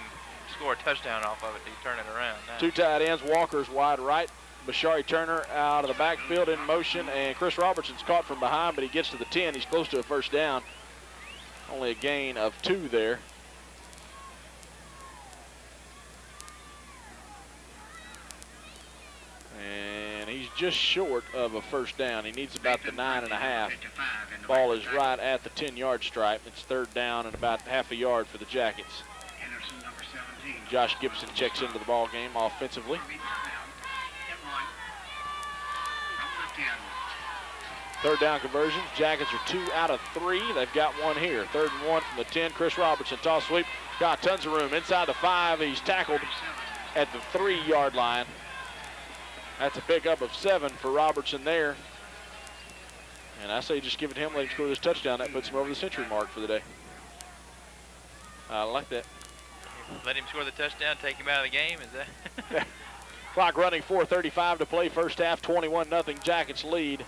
score a touchdown off of it to turn it around now. Two tight ends, Walker's wide right. Bashari Turner out of the backfield in motion, and Chris Robertson's caught from behind, but he gets to the 10. He's close to a first down. Only a gain of 2 there. And he's just short of a first down. He needs about the 9.5. Ball is right at the 10-yard stripe. It's third down and about half a yard for the Jackets. Josh Gibson checks into the ball game offensively. Third down conversions. Jackets are 2 out of 3. They've got one here. 3rd and 1 from the 10. Chris Robertson, toss sweep. Got tons of room inside the 5. He's tackled at the 3-yard line. That's a pickup of 7 for Robertson there. And I say just give it to him, let him score this touchdown. That puts him over the century mark for the day. I like that. Let him score the touchdown, take him out of the game, is that? Clock running, 4:35 to play, first half, 21-0 Jackets lead.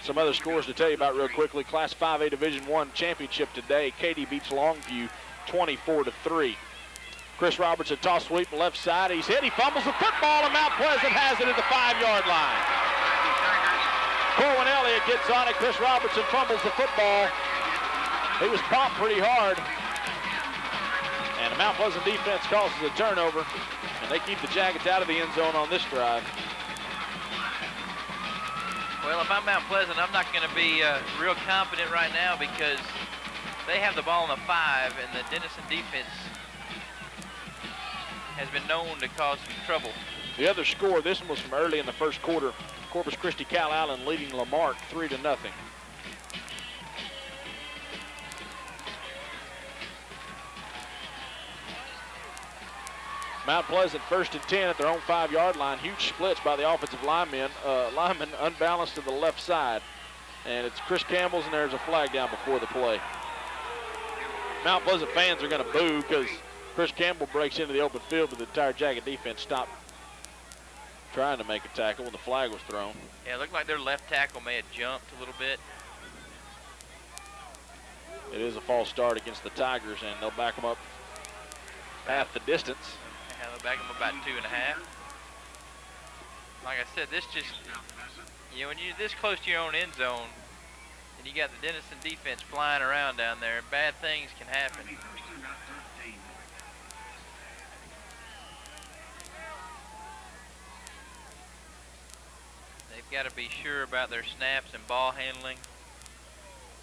Some other scores to tell you about real quickly. Class 5A Division I championship today. Katy beats Longview 24-3. Chris Robertson, toss sweep left side. He's hit, he fumbles the football, and Mount Pleasant has it at the 5-yard line. Corwin Elliott gets on it. Chris Robertson fumbles the football. He was popped pretty hard. And the Mount Pleasant defense causes a turnover, and they keep the Jackets out of the end zone on this drive. Well, if I'm Mount Pleasant, I'm not going to be real confident right now because they have the ball on the 5, and the Denison defense has been known to cause some trouble. The other score, this one was from early in the first quarter. Corpus Christi Cal Allen leading Lamarck 3-0. Mount Pleasant 1st and 10 at their own 5-yard line. Huge splits by the offensive lineman unbalanced to the left side. And it's Chris Campbell's, and there's a flag down before the play. Mount Pleasant fans are going to boo because Chris Campbell breaks into the open field, but the entire Jacket defense stopped trying to make a tackle when the flag was thrown. Yeah, it looked like their left tackle may have jumped a little bit. It is a false start against the Tigers, and they'll back them up half the distance. Yeah, they'll back them about 2.5. Like I said, this just, you know, when you're this close to your own end zone, and you got the Denison defense flying around down there, bad things can happen. They've got to be sure about their snaps and ball handling,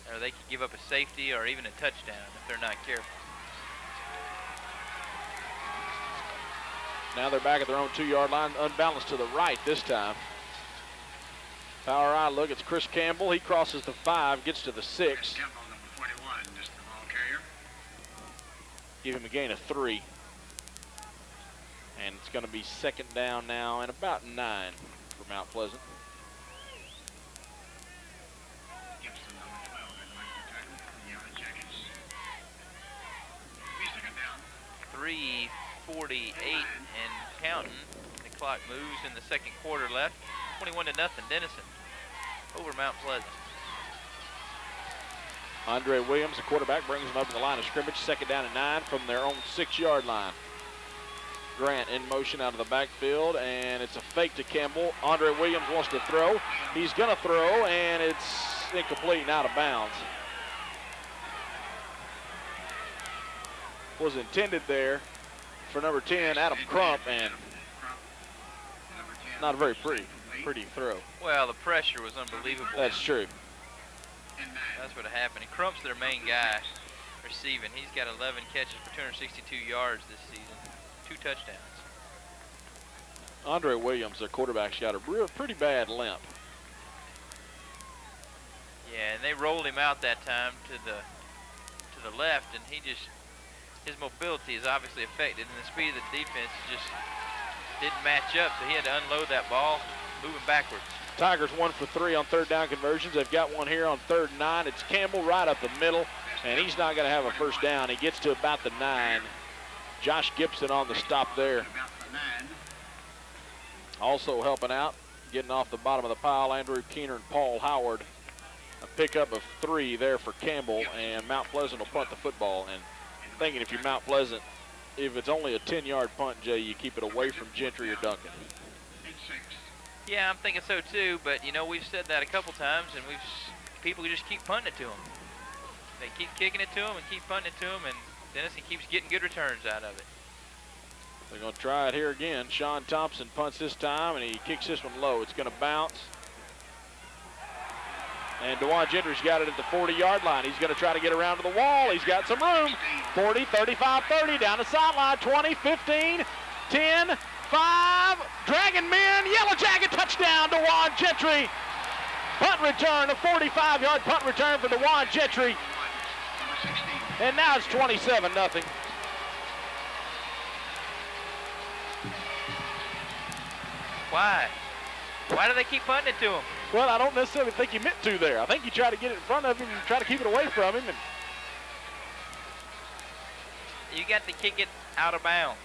or they could give up a safety or even a touchdown if they're not careful. Now they're back at their own 2-yard line, unbalanced to the right this time. Power eye look, it's Chris Campbell. He crosses the 5, gets to the 6. Give him a gain of 3. And it's going to be 2nd down now and about 9 for Mount Pleasant. 3:48 and counting. The clock moves in the second quarter left. 21-0, Denison over Mount Pleasant. Andre Williams, the quarterback, brings them up to the line of scrimmage. Second down and 9 from their own 6-yard line. Grant in motion out of the backfield, and it's a fake to Campbell. Andre Williams wants to throw. He's going to throw, and it's incomplete and out of bounds. Was intended there for number 10, Adam Crump, and not a very pretty throw. Well, the pressure was unbelievable. That's true. That's what happened. And Crump's their main guy receiving. He's got 11 catches for 262 yards this season, 2 touchdowns. Andre Williams, their quarterback's got a pretty bad limp. Yeah, and they rolled him out that time to the left, and his mobility is obviously affected, and the speed of the defense just didn't match up, so he had to unload that ball, moving backwards. Tigers 1 for 3 on third down conversions. They've got one here on 3rd and 9. It's Campbell right up the middle, and he's not going to have a first down. He gets to about the 9. Josh Gibson on the stop there. Also helping out, getting off the bottom of the pile, Andrew Keener and Paul Howard. A pickup of 3 there for Campbell, and Mount Pleasant will punt the football. And thinking if you're Mount Pleasant, if it's only a 10-yard punt, Jay, you keep it away from Gentry or Duncan. Yeah, I'm thinking so too, but you know, we've said that a couple times, and people just keep punting it to them. They keep kicking it to them and keep punting it to them, and Denison keeps getting good returns out of it. They're going to try it here again. Sean Thompson punts this time, and he kicks this one low. It's going to bounce. And DeJuan Gentry's got it at the 40-yard line. He's going to try to get around to the wall. He's got some room. 40, 35, 30, down the sideline. 20, 15, 10, 5, dragging men, Yellow Jacket touchdown, DeJuan Gentry. Punt return, a 45-yard punt return for DeJuan Gentry. And now it's 27-0. Why? Why do they keep punting it to him? Well, I don't necessarily think he meant to there. I think he tried to get it in front of him and try to keep it away from him. And you got to kick it out of bounds.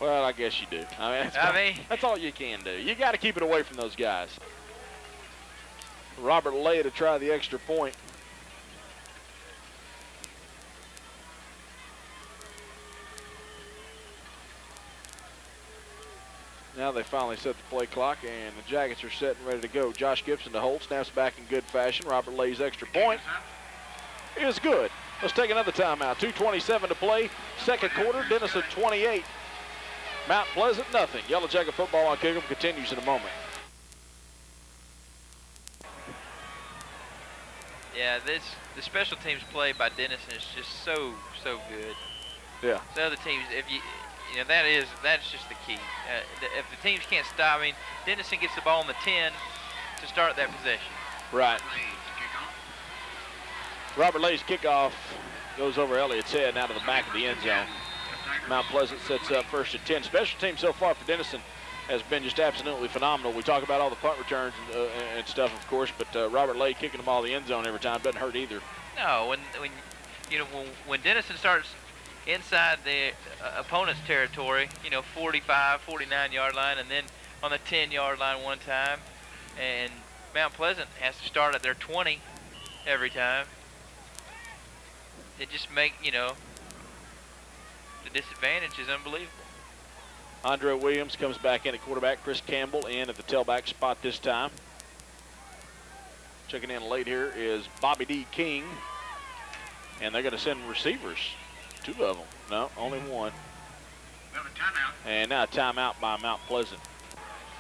Well, I guess you do. That's all you can do. You got to keep it away from those guys. Robert Lay to try the extra point. Now they finally set the play clock, and the Jackets are set and ready to go. Josh Gibson to hold, snaps back in good fashion. Robert Lay's extra point is good. Let's take another timeout. 2:27 to play. Second quarter, Denison 28. Mount Pleasant, nothing. Yellow Jacket football on Kick 'em continues in a moment. Yeah, the special teams play by Denison is just so good. Yeah. The other teams, you know, that's just the key. If the teams can't stop, I mean, Denison gets the ball on the 10 to start that possession. Right. Robert Lay's kickoff goes over Elliott's head and out of the back of the end zone. Mount Pleasant sets up 1st and 10. Special team so far for Denison has been just absolutely phenomenal. We talk about all the punt returns and stuff, of course, but Robert Lay kicking them all the end zone every time doesn't hurt either. No, when Denison starts inside the opponent's territory, 45, 49-yard line, and then on the 10-yard line one time, and Mount Pleasant has to start at their 20 every time. It just the disadvantage is unbelievable. Andre Williams comes back in at quarterback. Chris Campbell in at the tailback spot this time. Checking in late here is Bobby D. King. And they're going to send receivers. 2 of them. No, only 1. And now a timeout by Mount Pleasant.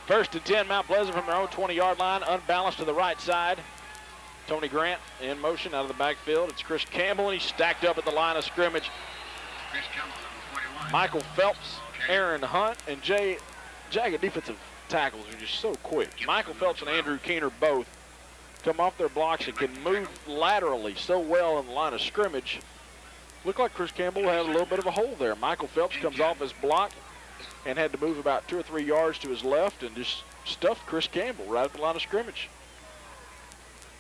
1st and 10, Mount Pleasant from their own 20-yard line. Unbalanced to the right side. Tony Grant in motion out of the backfield. It's Chris Campbell, and he's stacked up at the line of scrimmage. Michael Phelps, Aaron Hunt, and Jagged defensive tackles are just so quick. Michael Phelps and Andrew Keener both come off their blocks and can move laterally so well in the line of scrimmage. Looked like Chris Campbell had a little bit of a hole there. Michael Phelps comes off his block and had to move about 2 or 3 yards to his left and just stuffed Chris Campbell right at the line of scrimmage.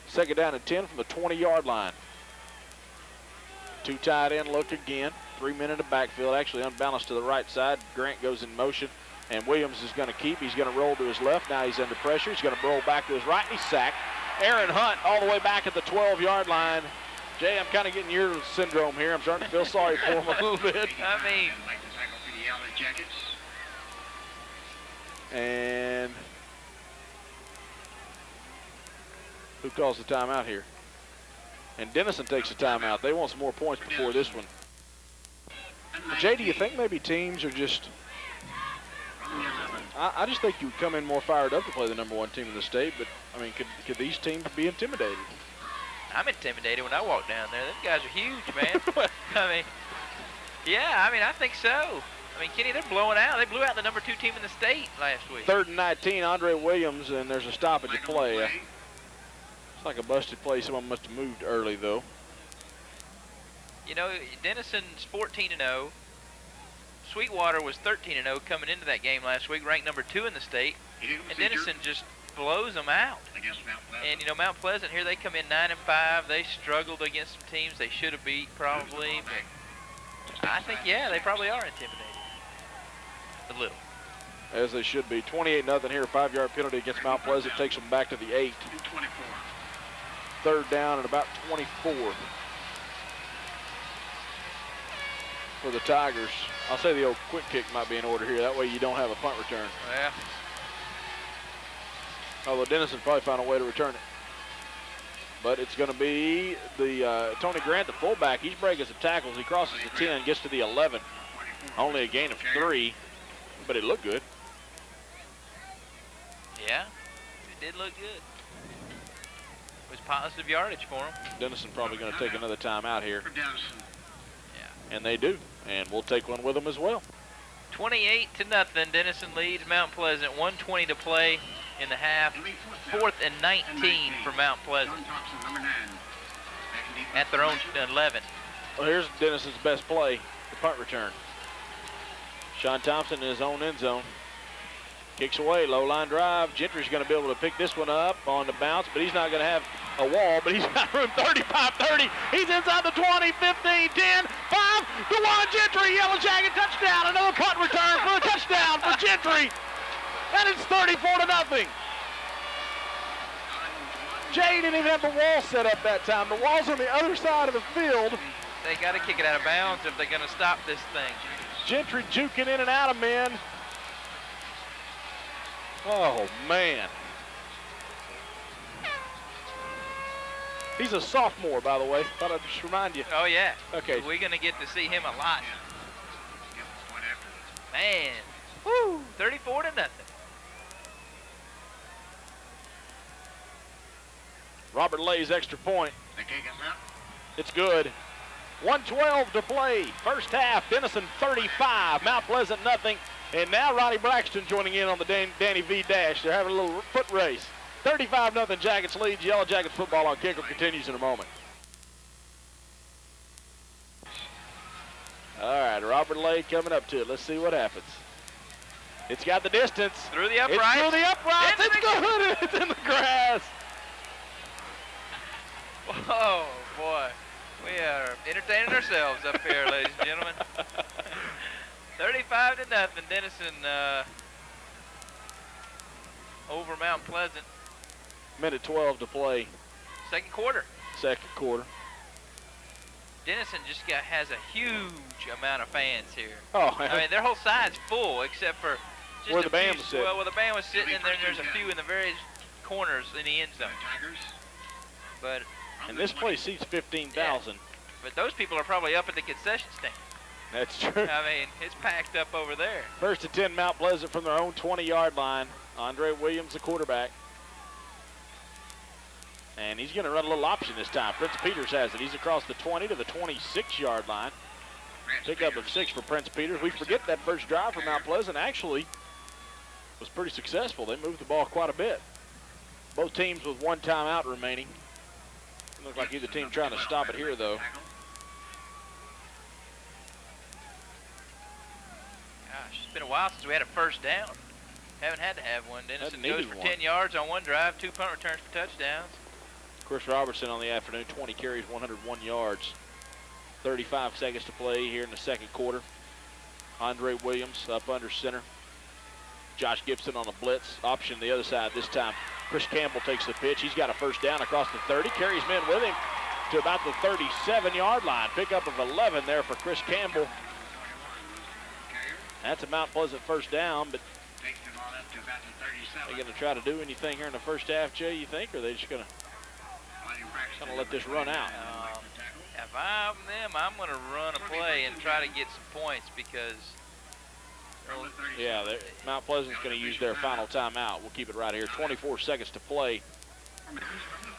Second down and 10 from the 20-yard line. Two tight end look again. 3 men in the backfield, actually unbalanced to the right side. Grant goes in motion, and Williams is going to keep. He's going to roll to his left. Now he's under pressure. He's going to roll back to his right, and he's sacked. Aaron Hunt all the way back at the 12-yard line. Jay, I'm kind of getting your syndrome here. I'm starting to feel sorry for him a little bit. I mean, and who calls the timeout here? And Denison takes the timeout. They want some more points before this one. Jay, do you think maybe teams are just, I just think you would come in more fired up to play the #1 team in the state, but I mean, could these teams be intimidated? I'm intimidated when I walk down there. Them guys are huge, man. I mean, yeah, I mean, I think so. I mean, Kenny, they're blowing out. They blew out the #2 team in the state last week. 3rd and 19, Andre Williams, and there's a stoppage of play. It's like a busted play. Someone must have moved early, though. You know, Denison's 14-0. Sweetwater was 13-0 coming into that game last week, ranked #2 in the state. And Denison just blows them out. And, you know, Mount Pleasant here, they come in 9-5. They struggled against some teams they should have beat probably. But I think, yeah, they probably are intimidated. A little. As they should be. 28-0 here. 5-yard penalty against Mount Pleasant takes them back to the 8. 3rd down and about 24 for the Tigers. I'll say the old quick kick might be in order here. That way you don't have a punt return. Yeah. Although Denison probably found a way to return it. But it's going to be the Tony Grant, the fullback. He's breaking some tackles. He crosses the 10, gets to the 11. Only a gain of 3, but it looked good. Yeah, it did look good. It was positive yardage for him. Denison probably going to take another timeout here. Yeah. And they do. And we'll take one with them as well. 28-0. Denison leads Mount Pleasant. 1:20 to play in the half. 4th and 19 for Mount Pleasant at their own 11. Well, here's Denison's best play, the punt return. Sean Thompson in his own end zone. Kicks away, low line drive. Gentry's going to be able to pick this one up on the bounce, but he's not going to have a wall, but he's got room. 35-30. He's inside the 20, 15, 10, 5 to 1. Gentry, Yellow Jacket touchdown. Another punt return for a touchdown for Gentry. And it's 34-0. Jay didn't even have the wall set up that time. The wall's on the other side of the field. They got to kick it out of bounds if they're going to stop this thing. Gentry juking in and out of men. Oh, man. He's a sophomore, by the way. Thought I'd just remind you. Oh, yeah. Okay. We're going to get to see him a lot. Man. Woo. 34-0. Robert Lay's extra point. It's good. 1:12 to play. First half, Denison 35, Mount Pleasant nothing. And now Ronnie Braxton joining in on the Danny V dash. They're having a little foot race. 35-0 Jackets leads. Yellow Jackets football on kicker continues in a moment. All right, Robert Lay coming up to it. Let's see what happens. It's got the distance. Through the uprights. It's through the uprights. It's good. It's in the grass. Oh, boy. We are entertaining ourselves up here, ladies and gentlemen. 35-0. Denison over Mount Pleasant. Minute 12 to play. Second quarter. Second quarter. Denison just has a huge amount of fans here. Oh, I mean, their whole side's full except for just where the band was sitting. Well, where the band was sitting, and then there's a few in the various corners in the end zone. But and this place seats 15,000. Yeah, but those people are probably up at the concession stand. That's true. I mean, it's packed up over there. First and 10, Mount Pleasant from their own 20-yard line. Andre Williams, the quarterback. And he's going to run a little option this time. Prince Peters has it. He's across the 20 to the 26-yard line. Pickup of 6 for Prince Peters. We forget that first drive for Mount Pleasant actually was pretty successful. They moved the ball quite a bit. Both teams with one timeout remaining. Looks like either team trying to stop it here, though. Gosh, it's been a while since we had a first down. Haven't had to have one. Denison goes for one. 10 yards on one drive, 2 punt returns for touchdowns. Chris Robertson on the afternoon, 20 carries, 101 yards. 35 seconds to play here in the second quarter. Andre Williams up under center. Josh Gibson on a blitz. Option the other side this time. Chris Campbell takes the pitch. He's got a first down across the 30. Carries men with him to about the 37-yard line. Pickup of 11 there for Chris Campbell. That's a Mount Pleasant first down, but are they going to try to do anything here in the first half, Jay, you think, or are they just going to kind of let this run out? If I'm them, I'm going to run a play and try to get some points because... Yeah, Mount Pleasant's going to use their final timeout. We'll keep it right here. 24 seconds to play.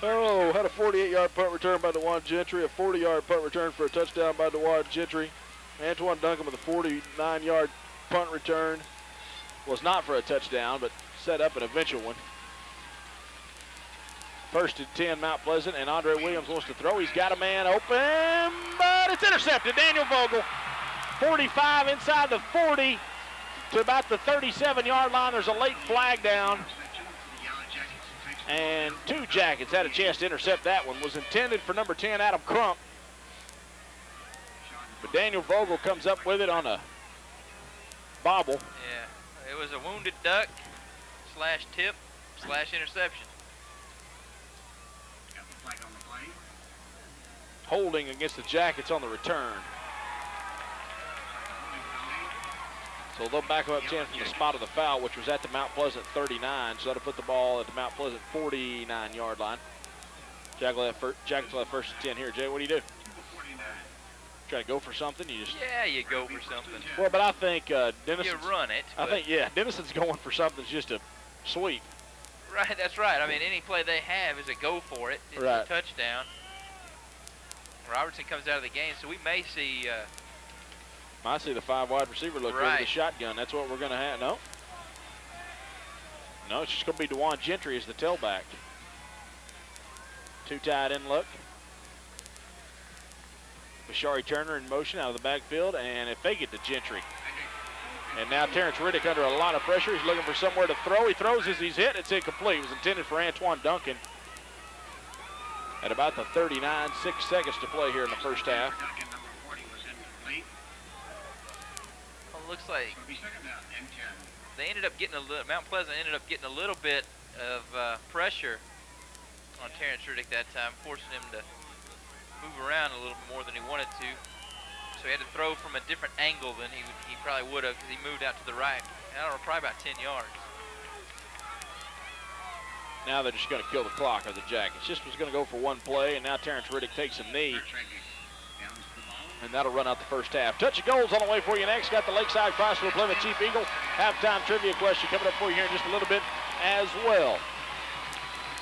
Oh, had a 48-yard punt return by DeJuan Gentry, a 40-yard punt return for a touchdown by DeJuan Gentry. Antoine Duncan with a 49-yard punt return. Was not for a touchdown, but set up an eventual one. First and 10, Mount Pleasant, and Andre Williams wants to throw. He's got a man open, but it's intercepted. Daniel Vogel, 45 inside the 40 to about the 37-yard line. There's a late flag down, and two Jackets had a chance to intercept that one. Was intended for number 10, Adam Crump, but Daniel Vogel comes up with it on a bobble. Yeah, it was a wounded duck slash tip slash interception. Holding against the Jackets on the return. So they'll back up 10 from the spot of the foul, which was at the Mount Pleasant 39. So that'll put the ball at the Mount Pleasant 49-yard line. Jackets will have first and 10 here. Jay, what do you do? Try to go for something? Yeah, you go for something. Well, but I think Denison. You run it. I think, yeah, Denison's going for something just a sweep. Right, that's right. I mean, any play they have is a go for it. It's right. A touchdown. Robertson comes out of the game, so we may see. Might see the 5 wide receiver look over the shotgun. That's what we're going to have. No. No, it's just going to be DeJuan Gentry as the tailback. Two tight end look. Bashari Turner in motion out of the backfield, and if they get to Gentry. And now Terrence Riddick under a lot of pressure. He's looking for somewhere to throw. He throws as he's hit. It's incomplete. It was intended for Antoine Duncan. At about the 39, 6 seconds to play here in the first half. Well, it looks like they ended up getting Mount Pleasant ended up getting a little bit of pressure on Terrence Riddick that time, forcing him to move around a little more than he wanted to. So he had to throw from a different angle than he probably would have because he moved out to the right. I don't know, probably about 10 yards. Now they're just going to kill the clock of the Jackets. Just was going to go for one play, and now Terrence Riddick takes a knee. And that'll run out the first half. Touch of goals on the way for you next. Got the Lakeside Chrysler Plymouth Chief Eagle halftime trivia question coming up for you here in just a little bit as well.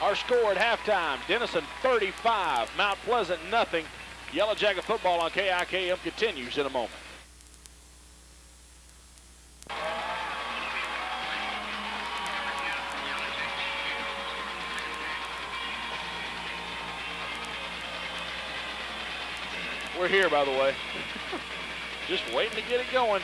Our score at halftime, Denison 35, Mount Pleasant nothing. Yellow Jacket football on KIKM continues in a moment. We're here, by the way. Just waiting to get it going.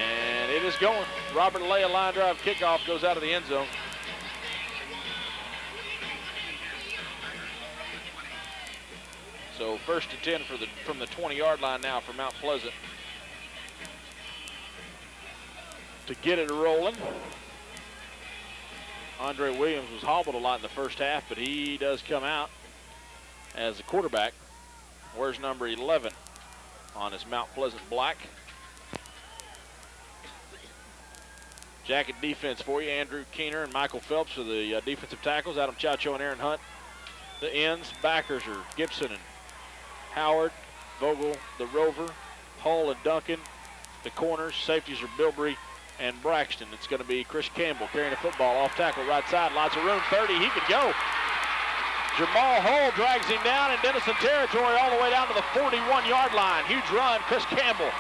And it is going. Robert Leah line drive kickoff goes out of the end zone. So first and 10 from the 20-yard line now for Mount Pleasant. To get it rolling. Andre Williams was hobbled a lot in the first half, but he does come out as the quarterback. Where's number 11 on his Mount Pleasant black? Jacket defense for you. Andrew Keener and Michael Phelps are the defensive tackles. Adam Chacho and Aaron Hunt. The ends, backers are Gibson and Howard, Vogel, the Rover, Hull and Duncan. The corners, safeties are Bilbrey and Braxton. It's going to be Chris Campbell carrying the football off tackle right side. Lots of room, 30, he could go. Jamal Hull drags him down in Denison territory all the way down to the 41-yard line. Huge run, Chris Campbell.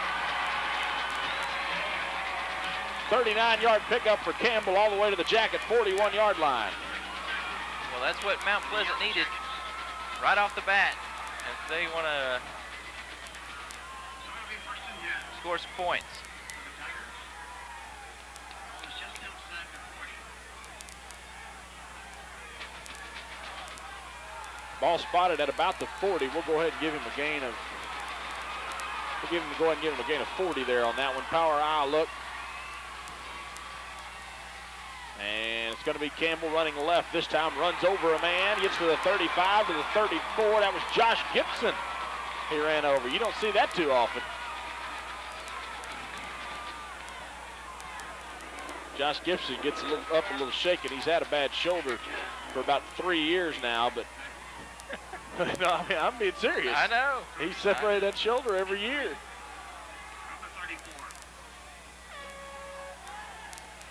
39-yard pickup for Campbell all the way to the Jacket 41-yard line. Well, that's what Mount Pleasant needed right off the bat if they want to score some points. Ball spotted at about the 40. We'll go ahead and give him a gain of, go ahead and give him a gain of 40 there on that one. Power eye look. And it's going to be Campbell running left this time. Runs over a man, gets to the 35, to the 34. That was Josh Gibson he ran over. You don't see that too often. Josh Gibson gets a little shaken. He's had a bad shoulder for about 3 years now, but no, I mean, I'm being serious. I know. He separated that shoulder every year.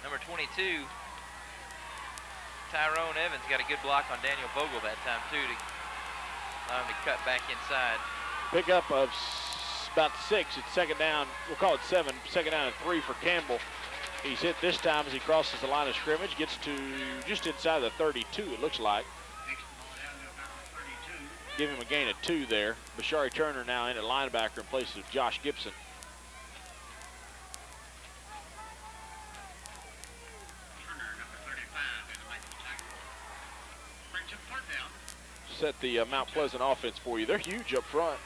Number 22, Tyrone Evans got a good block on Daniel Vogel that time too to allow him to cut back inside. Pickup of about 6. It's second down. We'll call it 7. Second down and 3 for Campbell. He's hit this time as he crosses the line of scrimmage. Gets to just inside the 32, it looks like. Give him a gain of 2 there. Bashari Turner now in at linebacker in place of Josh Gibson. Set the Mount Pleasant offense for you. They're huge up front,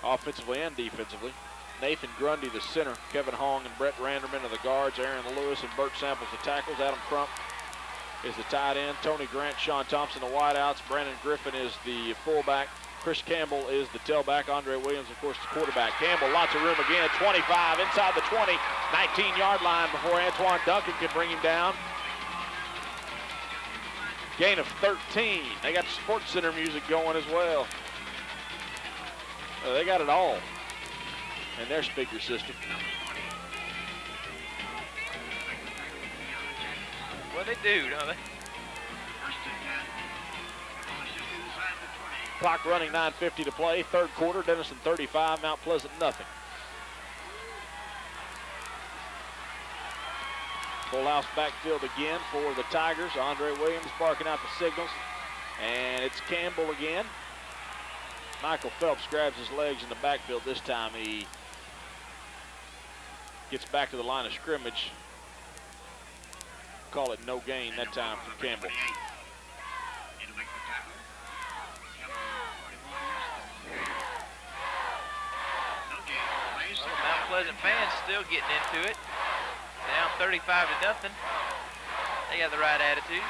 offensively and defensively. Nathan Grundy, the center. Kevin Hong and Brett Randerman are the guards. Aaron Lewis and Bert Samples, the tackles. Adam Crump is the tight end. Tony Grant, Sean Thompson, the wideouts. Brandon Griffin is the fullback. Chris Campbell is the tailback. Andre Williams, of course, the quarterback. Campbell, lots of room again. 25 inside the 20, 19-yard line before Antoine Duncan can bring him down. Gain of 13. They got Sports Center music going as well. They got it all in their speaker system. Well, they do, don't they? Clock running, 9:50 to play. Third quarter, Denison 35, Mount Pleasant nothing. Full house backfield again for the Tigers. Andre Williams barking out the signals. And it's Campbell again. Michael Phelps grabs his legs in the backfield. This time he gets back to the line of scrimmage. Call it no gain that time for Campbell. Well, the Mount Pleasant fans still getting into it. Down 35 to nothing. They got the right attitude.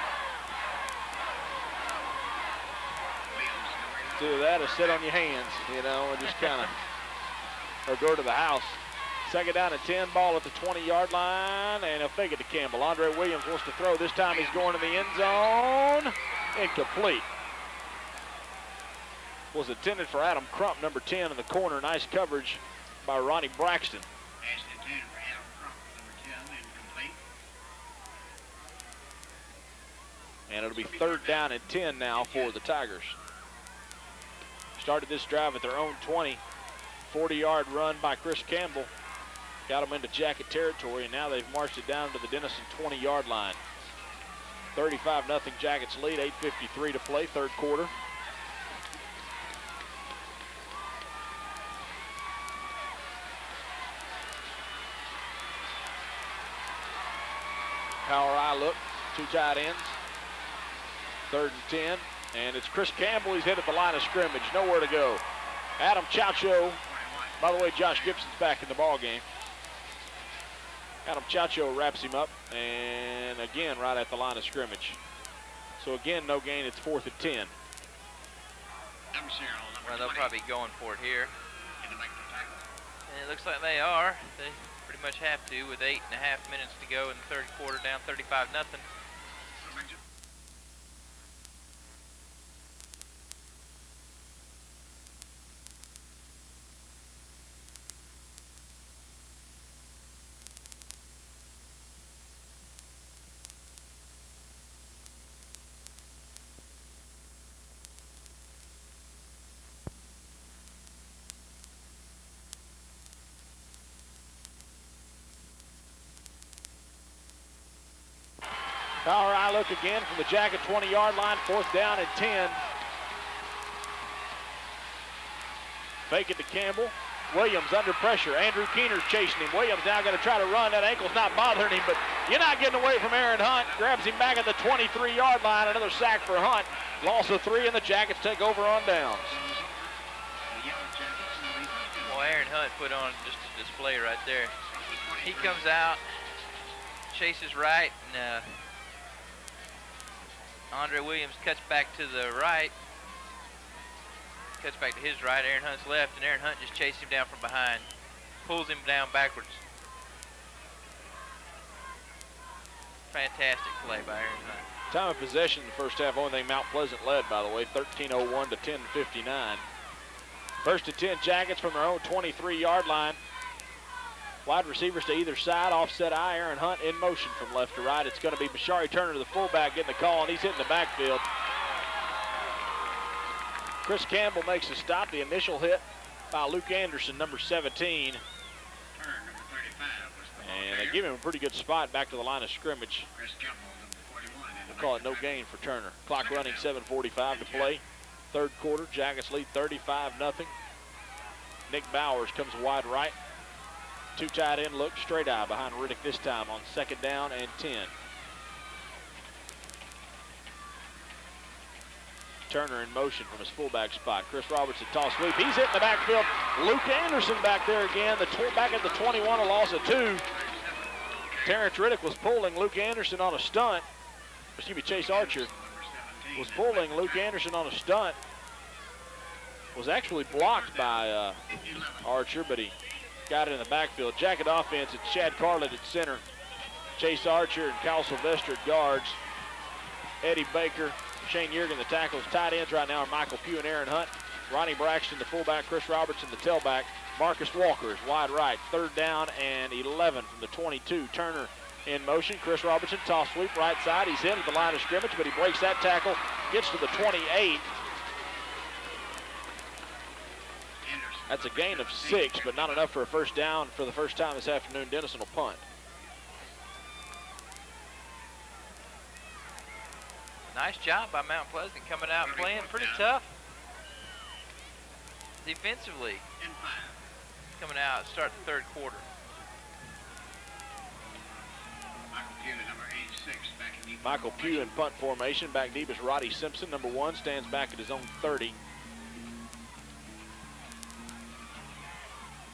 Do that or sit on your hands, you know, and just kind of, or go to the house. Second down and 10, ball at the 20-yard line, and he'll fake it to Campbell. Andre Williams wants to throw. This time he's going to the end zone. Incomplete. Was intended for Adam Crump, number 10 in the corner. Nice coverage by Ronnie Braxton. And it'll be third down and 10 now for the Tigers. Started this drive at their own 20. 40-yard run by Chris Campbell. Got them into Jacket territory, and now they've marched it down to the Denison 20-yard line. 35-0 Jackets lead, 8:53 to play, third quarter. Power eye look, 2 tight ends. Third and 10, and it's Chris Campbell. He's hit at the line of scrimmage, nowhere to go. Adam Chaucho, by the way, Josh Gibson's back in the ball game. Adam Chaucho wraps him up, and again, right at the line of scrimmage. So again, no gain, it's 4th and 10. Well, they'll probably be going for it here. And it looks like they are. They pretty much have to with 8.5 minutes to go in the third quarter, down 35-0. Power eye look again from the Jacket 20-yard line, 4th down and 10. Fake it to Campbell. Williams under pressure. Andrew Keener's chasing him. Williams now going to try to run. That ankle's not bothering him, but you're not getting away from Aaron Hunt. Grabs him back at the 23-yard line. Another sack for Hunt. Loss of 3, and the Jackets take over on downs. Well, Aaron Hunt put on just a display right there. He comes out, chases right, and Andre Williams cuts back to the right. Cuts back to his right, Aaron Hunt's left, and Aaron Hunt just chases him down from behind. Pulls him down backwards. Fantastic play by Aaron Hunt. Time of possession in the first half, only thing Mount Pleasant led, by the way, 13:01 to 10:59. First and 10 Jackets from their own 23-yard line. Wide receivers to either side, offset eye. Aaron Hunt in motion from left to right. It's going to be Bashari Turner, the fullback, getting the call, and he's hitting the backfield. Chris Campbell makes a stop. The initial hit by Luke Anderson, number 17. And they give him a pretty good spot back to the line of scrimmage. We'll call it no gain for Turner. Clock running, 7:45 to play. Third quarter, Jackets lead 35-0. Nick Bowers comes wide right. 2 tight end look, straight eye behind Riddick this time on 2nd down and 10. Turner in motion from his fullback spot. Chris Robertson toss sweep. He's hitting the backfield. Luke Anderson back there again. Back at the 21, a loss of 2. Terrence Riddick was pulling Luke Anderson on a stunt. Excuse me, Chase Archer was pulling Luke Anderson on a stunt. Was actually blocked by Archer, but he got it in the backfield. Jacket offense, it's Chad Garland at center. Chase Archer and Kyle Sylvester at guards. Eddie Baker, Shane Yergin, the tackles. Tight ends right now are Michael Pugh and Aaron Hunt. Ronnie Braxton, the fullback. Chris Robertson, the tailback. Marcus Walker is wide right. 3rd down and 11 from the 22. Turner in motion. Chris Robertson, toss sweep right side. He's hit at the line of scrimmage, but he breaks that tackle. Gets to the 28. That's a gain of 6, but not enough for a first down for the first time this afternoon. Denison will punt. Nice job by Mount Pleasant coming out and playing pretty tough defensively. Coming out, start the 3rd quarter. Michael Pugh in punt formation. Back deep is Roddy Simpson, number 1, stands back at his own 30.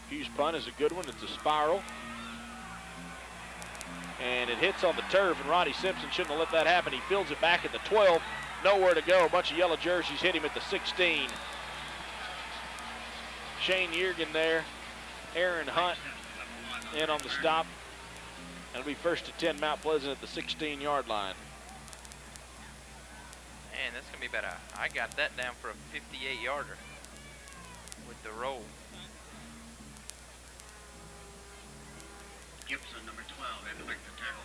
Pugh's punt is a good one. It's a spiral. And it hits on the turf, and Roddy Simpson shouldn't have let that happen. He fields it back at the 12. Nowhere to go. A bunch of yellow jerseys hit him at the 16. Shane Yergin there. Aaron Hunt in on the stop. It'll be 1st and 10 Mount Pleasant at the 16-yard line. Man, that's going to be about I got that down for a 58-yarder with the roll. Gibson, number 12, had to make the tackle.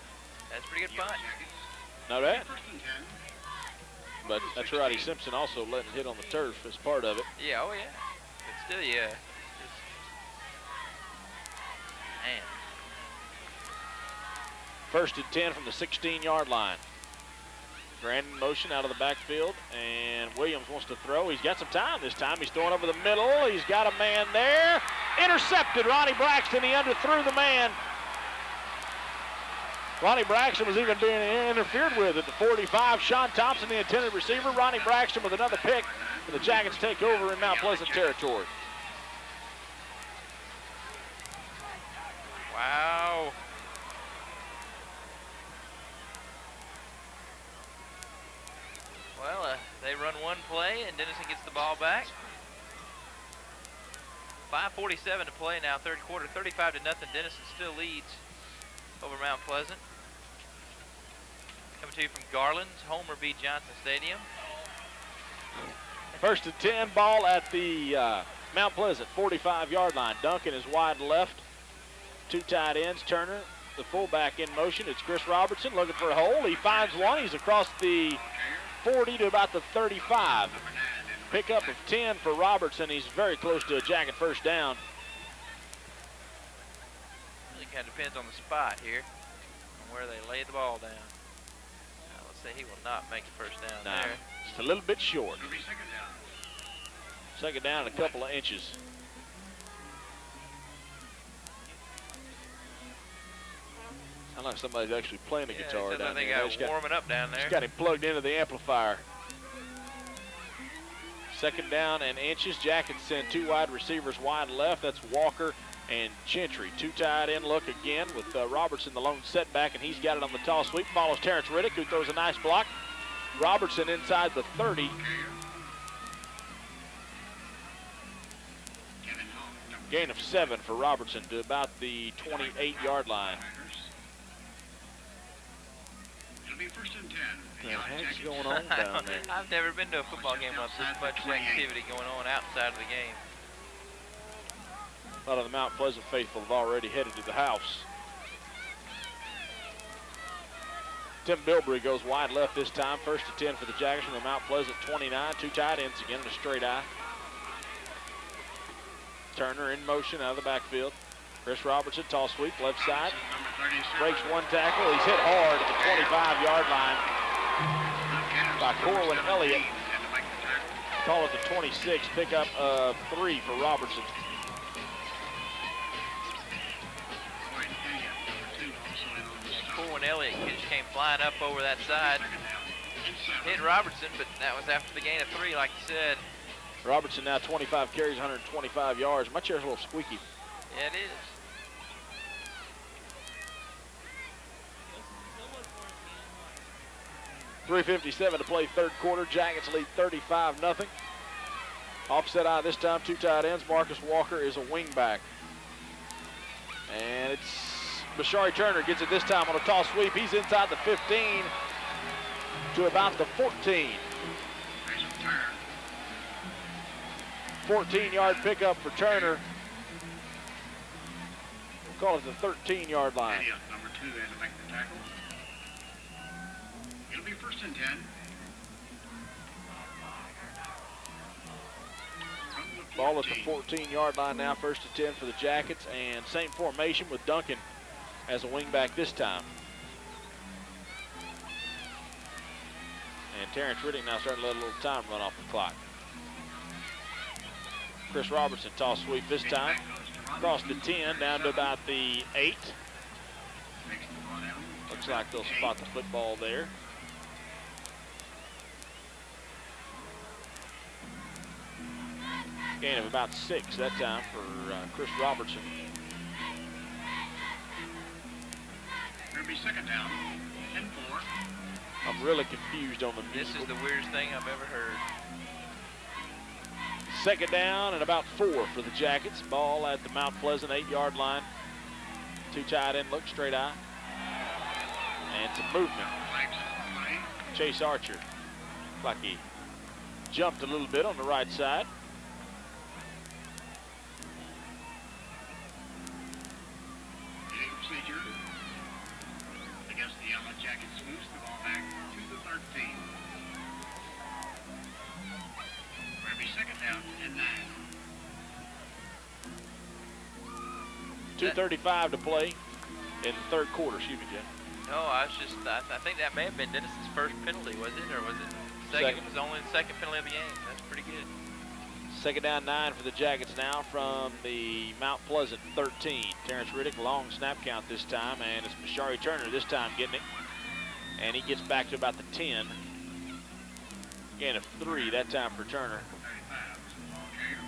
That's a pretty good punt. Not bad. 1st and 10. But that's Roddy Simpson also letting it hit on the turf as part of it. Yeah, oh yeah. But still, yeah. Man. 1st and 10 from the 16-yard line. Grant in motion out of the backfield, and Williams wants to throw. He's got some time this time. He's throwing over the middle. He's got a man there. Intercepted, Ronnie Braxton. He underthrew the man. Ronnie Braxton was even being interfered with at the 45. Sean Thompson, the intended receiver. Ronnie Braxton with another pick. And the Jackets take over in Mount Pleasant territory. Wow. Well, they run one play, and Denison gets the ball back. 5:47 to play now, 3rd quarter, 35-0. Denison still leads over Mount Pleasant. Coming to you from Garland's Homer B. Johnson Stadium. 1st and 10, ball at the Mount Pleasant 45-yard line. Duncan is wide left. 2 tight ends. Turner, the fullback, in motion. It's Chris Robertson looking for a hole. He finds one. He's across the 40 to about the 35. Pickup of 10 for Robertson. He's very close to a Jacket first down. Really kind of depends on the spot here, on where they lay the ball down. Now, let's say he will not make the first down there. Just a little bit short. 2nd down, a couple of inches. Sounds like somebody's actually playing the guitar down they there. got warming up down there. Just got him plugged into the amplifier. Second down and inches. Jackets send 2 wide receivers wide left. That's Walker and Gentry. 2 tight end look again with Robertson the lone setback, and he's got it on the toss sweep. Follows Terrence Riddick, who throws a nice block. Robertson inside the 30. Gain of 7 for Robertson to about the 28-yard line. It'll be first and 10. What the heck's going on down there? I've never been to a football game with this much activity going on outside of the game. A lot of the Mount Pleasant faithful have already headed to the house. Tim Bilbrey goes wide left this time. First and 10 for the Jackets from the Mount Pleasant 29. 2 tight ends again in a straight eye. Turner in motion out of the backfield. Chris Robertson, toss sweep, left side. Breaks 1 tackle. He's hit hard at the 25-yard line by Corwin Elliott. Call it the 26, pick up 3 for Robertson. Corwin Elliott just came flying up over that side. Hit Robertson, but that was after the gain of 3, like you said. Robertson now 25 carries, 125 yards. My chair's a little squeaky. Yeah, it is. .357 to play third quarter. Jackets lead 35-0. Offset eye this time, 2 tight ends. Marcus Walker is a wingback. And it's Bashari Turner gets it this time on a toss sweep. He's inside the 15 to about the 14. 14-yard pickup for Turner. We'll call it the 13-yard line. Number 2 there to make the tackle. It'll be first and 10. Ball at the 14-yard line now, first and 10 for the Jackets, and same formation with Duncan as a wingback this time. And Terrence Riddick now starting to let a little time run off the clock. Chris Robertson toss sweep this time. Across the 10 down to about the 8. Looks like they'll spot the football there. Gain of about 6 that time for Chris Robertson. It'll be second down and 4. I'm really confused on the music. This is the weirdest thing I've ever heard. Second down and about 4 for the Jackets. Ball at the Mount Pleasant 8-yard line. 2 tight end look, straight eye. And some movement. Chase Archer, like he jumped a little bit on the right side. Procedure against the Yellow Jackets, moves the ball back to the 13. It'll be second down and 9. 2:35 to play in the third quarter. Excuse me, Jim. No, I think that may have been Denison's first penalty, was it? Or was it second? It was only the second penalty of the game. That's pretty good. Second down 9 for the Jackets now from the Mount Pleasant 13. Terrence Riddick, long snap count this time, and it's Bashari Turner this time getting it. And he gets back to about the 10. Gain of 3 that time for Turner. 35 is the ball carrier.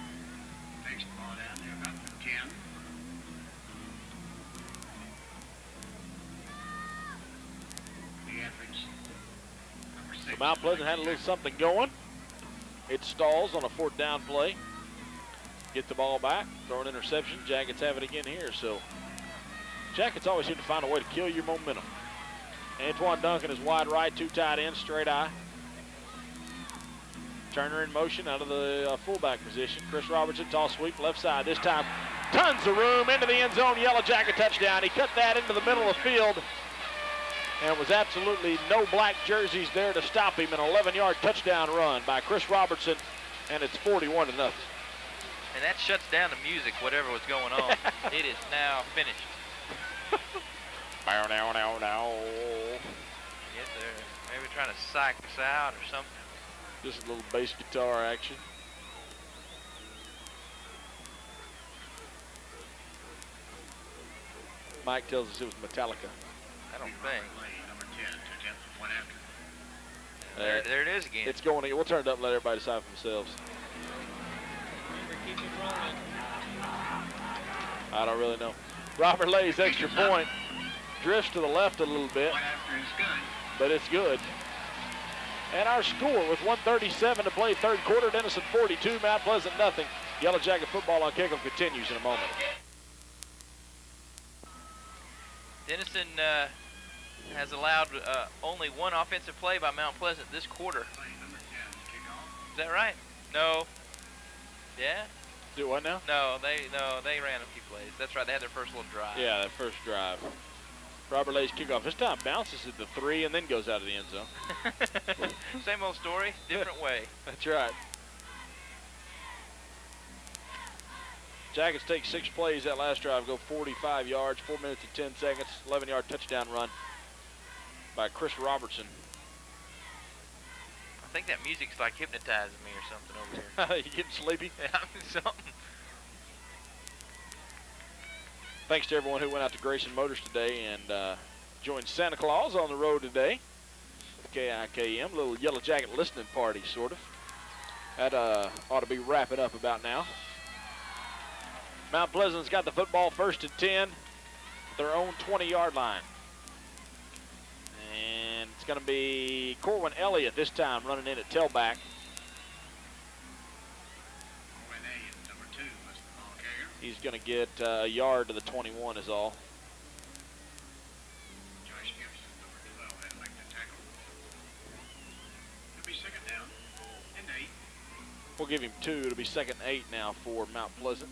Takes the ball down there about the 10. The average number 6. So Mount Pleasant had a little something going. It stalls on a 4th down play. Get the ball back, throw an interception. Jackets have it again here. So Jackets always seem to find a way to kill your momentum. Antoine Duncan is wide right, 2 tight ends, straight eye. Turner in motion out of the fullback position. Chris Robertson, toss sweep, left side this time. Tons of room into the end zone, Yellow Jacket touchdown. He cut that into the middle of the field. And was absolutely no black jerseys there to stop him. An 11-yard touchdown run by Chris Robertson, and it's 41-0. And that shuts down the music, whatever was going on. It is now finished. Bow, now, now, now. Yes, they're maybe trying to psych us out or something. Just a little bass guitar action. Mike tells us it was Metallica. don't think. Number 10, 2/10 point after. There it is again. It's going. We'll turn it up and let everybody decide for themselves. Remember, keep it rolling. I don't really know. Robert Lay's extra point drifts to the left a little bit, Point after is good. but it's good. And our score with 1:37 to play, third quarter, Denison 42, Mount Pleasant nothing. Yellow Jacket football on kickoff continues in a moment. Denison has allowed only one offensive play by Mount Pleasant this quarter. Number 10, kickoff. Is that right? No. Yeah? Do what now? No, they ran a few plays. That's right. They had their first little drive. Yeah, that first drive. Robert Lay's kickoff. This time bounces at the 3 and then goes out of the end zone. Same old story, different way. That's right. Jackets take 6 plays that last drive, go 45 yards, 4 minutes and 10 seconds, 11-yard touchdown run by Chris Robertson. I think that music's like hypnotizing me or something over here. You getting sleepy? Yeah, something. Thanks to everyone who went out to Grayson Motors today and joined Santa Claus on the road today with KIKM, little Yellow Jacket listening party, sort of. That ought to be wrapping up about now. Mount Pleasant's got the football first and 10, their own 20-yard line. And it's going to be Corwin Elliott this time running in at tailback. Corwin Elliott, number 2, was the ball carrier. He's going to get a yard to the 21 is all. Josh Gibson, number 12, had to make the tackle. It'll be second down and 8. We'll give him 2. It'll be second and 8 now for Mount Pleasant.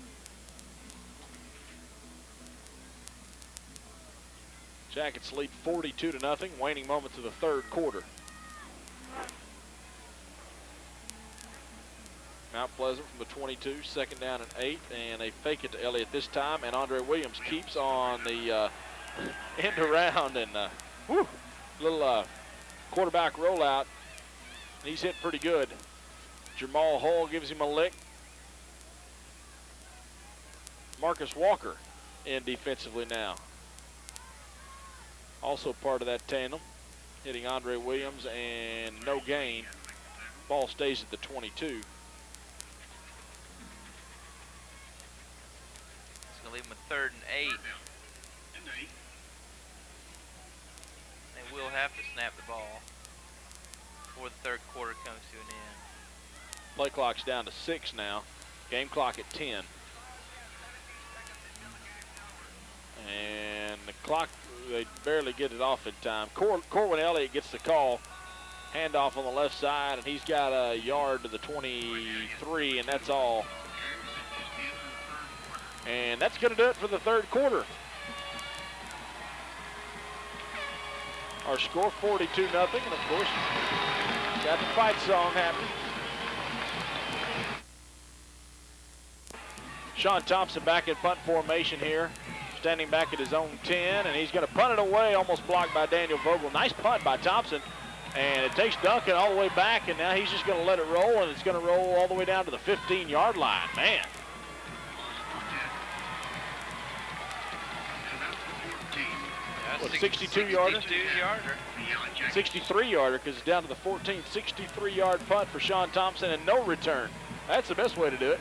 Jackets lead 42-0, waning moments of the third quarter. Mount Pleasant from the 22, second down and 8, and they fake it to Elliott this time, and Andre Williams keeps on the end around and little quarterback rollout. He's hit pretty good. Jamal Hull gives him a lick. Marcus Walker in defensively now. Also part of that tandem, hitting Andre Williams and no gain. Ball stays at the 22. It's going to leave them a third and 8. And 8. They will have to snap the ball before the third quarter comes to an end. Play clock's down to 6 now. Game clock at 10. And the clock, they barely get it off in time. Corwin Elliott gets the call. Handoff on the left side, and he's got a yard to the 23, and that's all. And that's going to do it for the third quarter. Our score 42-0, and of course, got the fight song happening. Sean Thompson back in punt formation here, standing back at his own 10, and he's going to punt it away, almost blocked by Daniel Vogel. Nice punt by Thompson, and it takes Duncan all the way back, and now he's just going to let it roll, and it's going to roll all the way down to the 15-yard line. Man. What, 62-yarder? 63-yarder, because it's down to the 14. 63-yard punt for Sean Thompson and no return. That's the best way to do it.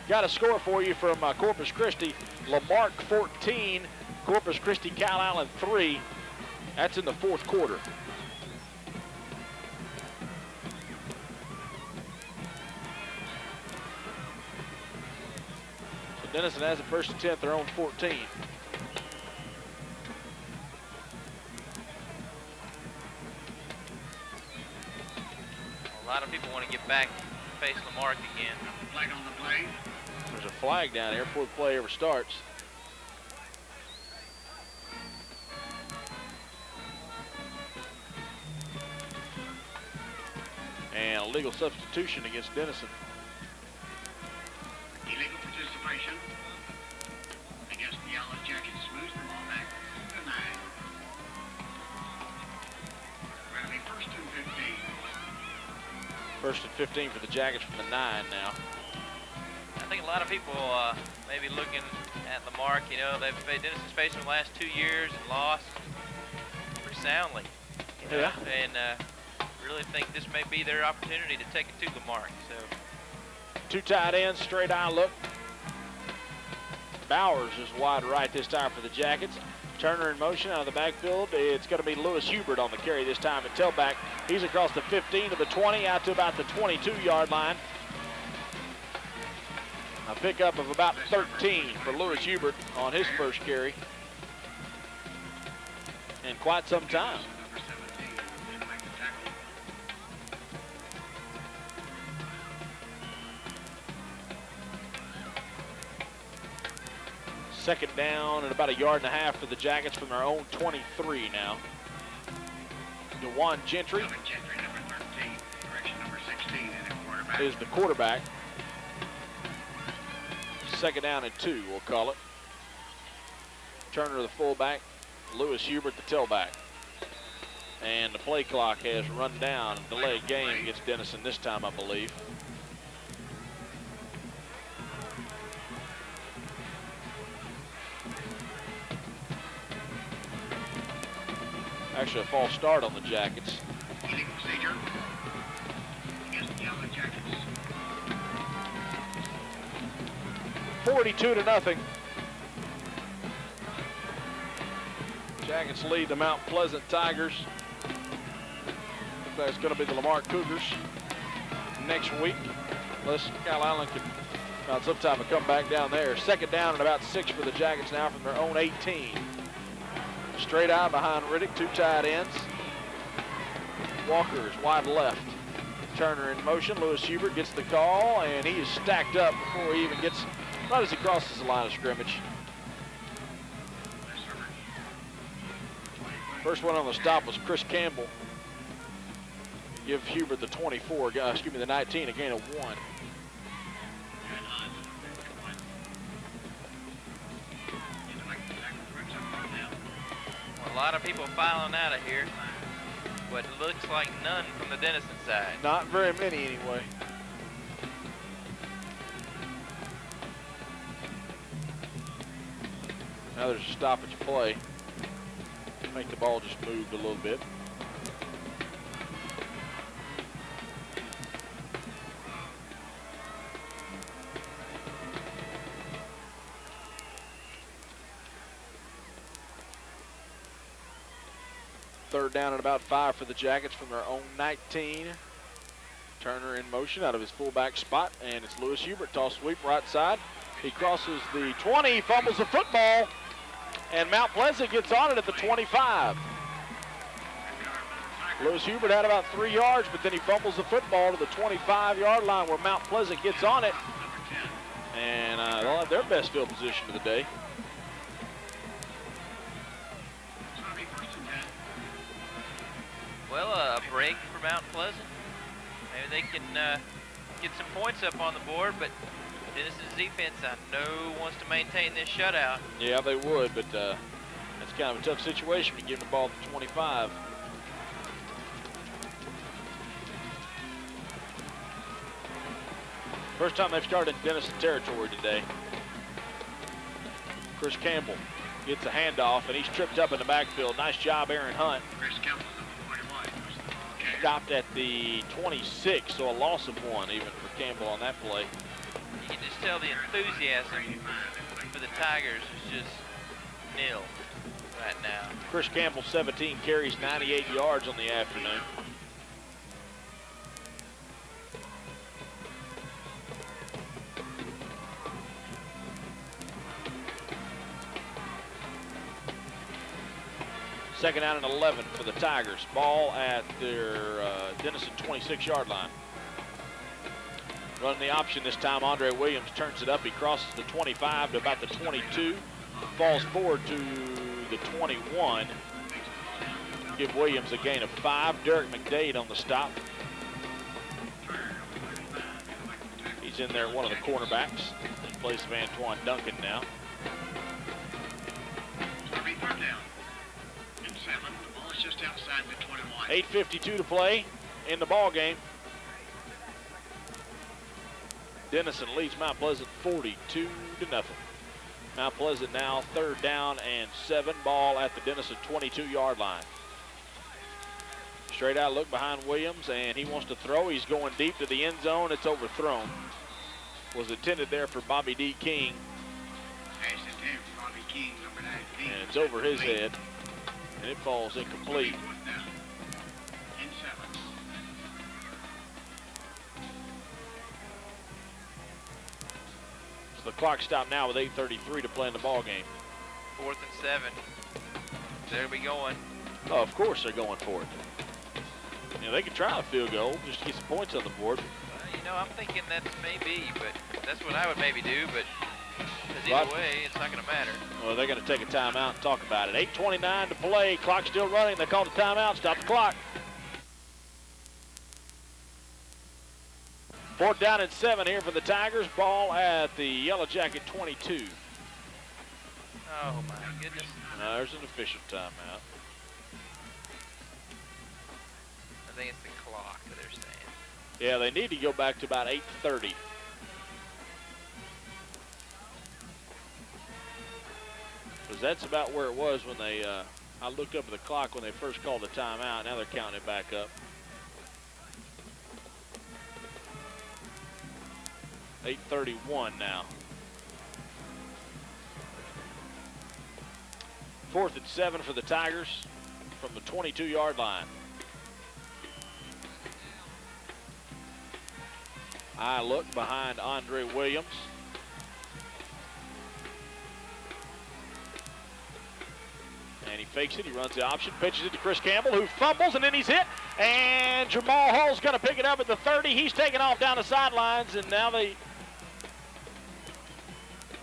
Got a score for you from Corpus Christi. Lamarck 14, Corpus Christi Cal Allen 3. That's in the fourth quarter. So Denison has it first and 10, their own 14. A lot of people want to get back to face Lamarck again. Flag on the play. There's a flag down there before the play ever starts. And a legal substitution against Denison. Illegal participation against the Yellow Jackets. Moves the ball back to 9. Going to be first and 15. First and 15 for the Jackets from the 9 now. I think a lot of people may be looking at Lamarck. You know, Denison's faced him the last 2 years and lost. soundly. You know, and really think this may be their opportunity to take it to the mark. So 2 tight ends, straight eye look. Bowers is wide right this time for the Jackets. Turner in motion out of the backfield. It's going to be Lewis Hubert on the carry this time at tailback. He's across the 15 to the 20, out to about the 22-yard line. A pickup of about 13 for Lewis Hubert on his first carry in quite some time. Second down and about 1.5 yards for the Jackets from their own 23 now. DeJuan Gentry is the quarterback. Second down and 2, we'll call it. Turner the fullback, Lewis Hubert the tailback. And the play clock has run down. Delayed game against Denison this time, I believe. Actually, a false start on the Jackets. 42-0. Jackets lead the Mount Pleasant Tigers. Looks like it's going to be the Lamar Cougars next week, unless Kyle Allen can find some time to come back down there. Second down and about 6 for the Jackets now from their own 18. Straight out behind Riddick, 2 tight ends. Walker is wide left. Turner in motion. Lewis Hubert gets the call, and he is stacked up before he even gets, right as he crosses the line of scrimmage. First one on the stop was Chris Campbell. Give Hubert the 24, excuse me, the 19, a gain of 1. A lot of people filing out of here, but it looks like none from the Denison side. Not very many anyway. Now there's a stoppage play. I think the ball just moved a little bit. Third down and about 5 for the Jackets from their own 19. Turner in motion out of his fullback spot, and it's Lewis Hubert. Toss sweep right side. He crosses the 20, fumbles the football, and Mount Pleasant gets on it at the 25. Lewis Hubert had about 3 yards, but then he fumbles the football to the 25-yard line where Mount Pleasant gets on it. And they'll have their best field position of the day. Well, a break for Mount Pleasant. Maybe they can get some points up on the board, but Denison's defense, I know, wants to maintain this shutout. Yeah, they would, but that's kind of a tough situation to give the ball to 25. First time they've started in Denison territory today. Chris Campbell gets a handoff, and he's tripped up in the backfield. Nice job, Aaron Hunt. Chris Campbell, number 41. Stopped at the 26, so a loss of 1 even for Campbell on that play. You can just tell the enthusiasm for the Tigers is just nil right now. Chris Campbell, 17 carries, 98 yards on the afternoon. Second down and 11 for the Tigers. Ball at their Denison 26-yard line. Running the option this time, Andre Williams turns it up. He crosses the 25 to about the 22. Falls forward to the 21. Give Williams a gain of 5. Derek McDade on the stop. He's in there, one of the cornerbacks, in place of Antoine Duncan now. 8:52 to play in the ball game. Denison leads Mount Pleasant 42-0. Mount Pleasant now third down and 7, ball at the Denison 22-yard line. Straight out look behind Williams, and he wants to throw. He's going deep to the end zone. It's overthrown. Was intended there for Bobby D. King. Pass attempt, Bobby King, number 19. And it's over his head, and it falls incomplete. Fourth down. In 7. So the clock stopped now with 8:33 to play in the ball game. 4th and 7. There we going. Oh, of course they're going for it. You know, they could try a field goal just to get some points on the board. Well, you know, I'm thinking that's maybe, but that's what I would maybe do, but because Right. either way, it's not going to matter. Well, they're going to take a timeout and talk about it. 8:29 to play. Clock still running. They called a timeout. Stop the clock. 4th down and 7 here for the Tigers. Ball at the Yellow Jacket 22. Oh, my goodness. There's an official timeout. I think it's the clock that they're saying. Yeah, they need to go back to about 8:30. Because that's about where it was when they, I looked up at the clock when they first called the timeout. Now they're counting it back up. 8:31 now. 4th and 7 for the Tigers from the 22-yard line. I look behind Andre Williams. And he fakes it, he runs the option, pitches it to Chris Campbell, who fumbles, and then he's hit. And Jamal Hull's going to pick it up at the 30. He's taking off down the sidelines, and now they,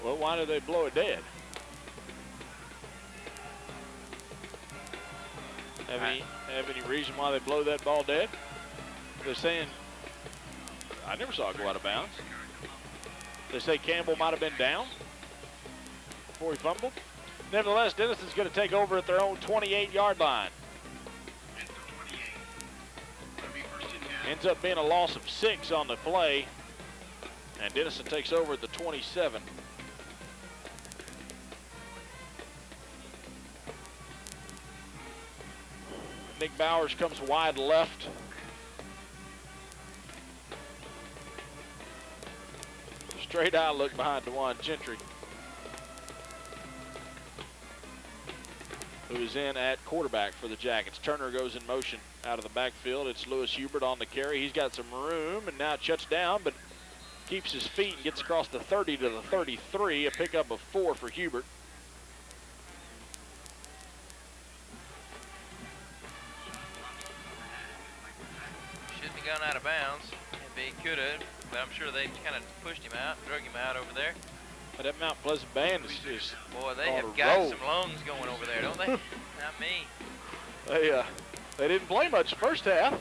well, why did they blow it dead? Have any reason why they blow that ball dead? They're saying, I never saw it go out of bounds. They say Campbell might have been down before he fumbled. Nevertheless, Denison's going to take over at their own 28-yard line. Ends up being a loss of 6 on the play, and Denison takes over at the 27. Nick Bowers comes wide left. Straight out look behind DeJuan Gentry, who is in at quarterback for the Jackets. Turner goes in motion out of the backfield. It's Lewis Hubert on the carry. He's got some room, and now it shuts down, but keeps his feet and gets across the 30 to the 33, a pickup of 4 for Hubert. Shouldn't have gone out of bounds. If he could have, but I'm sure they kind of pushed him out, drug him out over there. But that Mount Pleasant band is Boy, they on have a got roll. some lungs going over there, don't they? Not me. They didn't play much first half.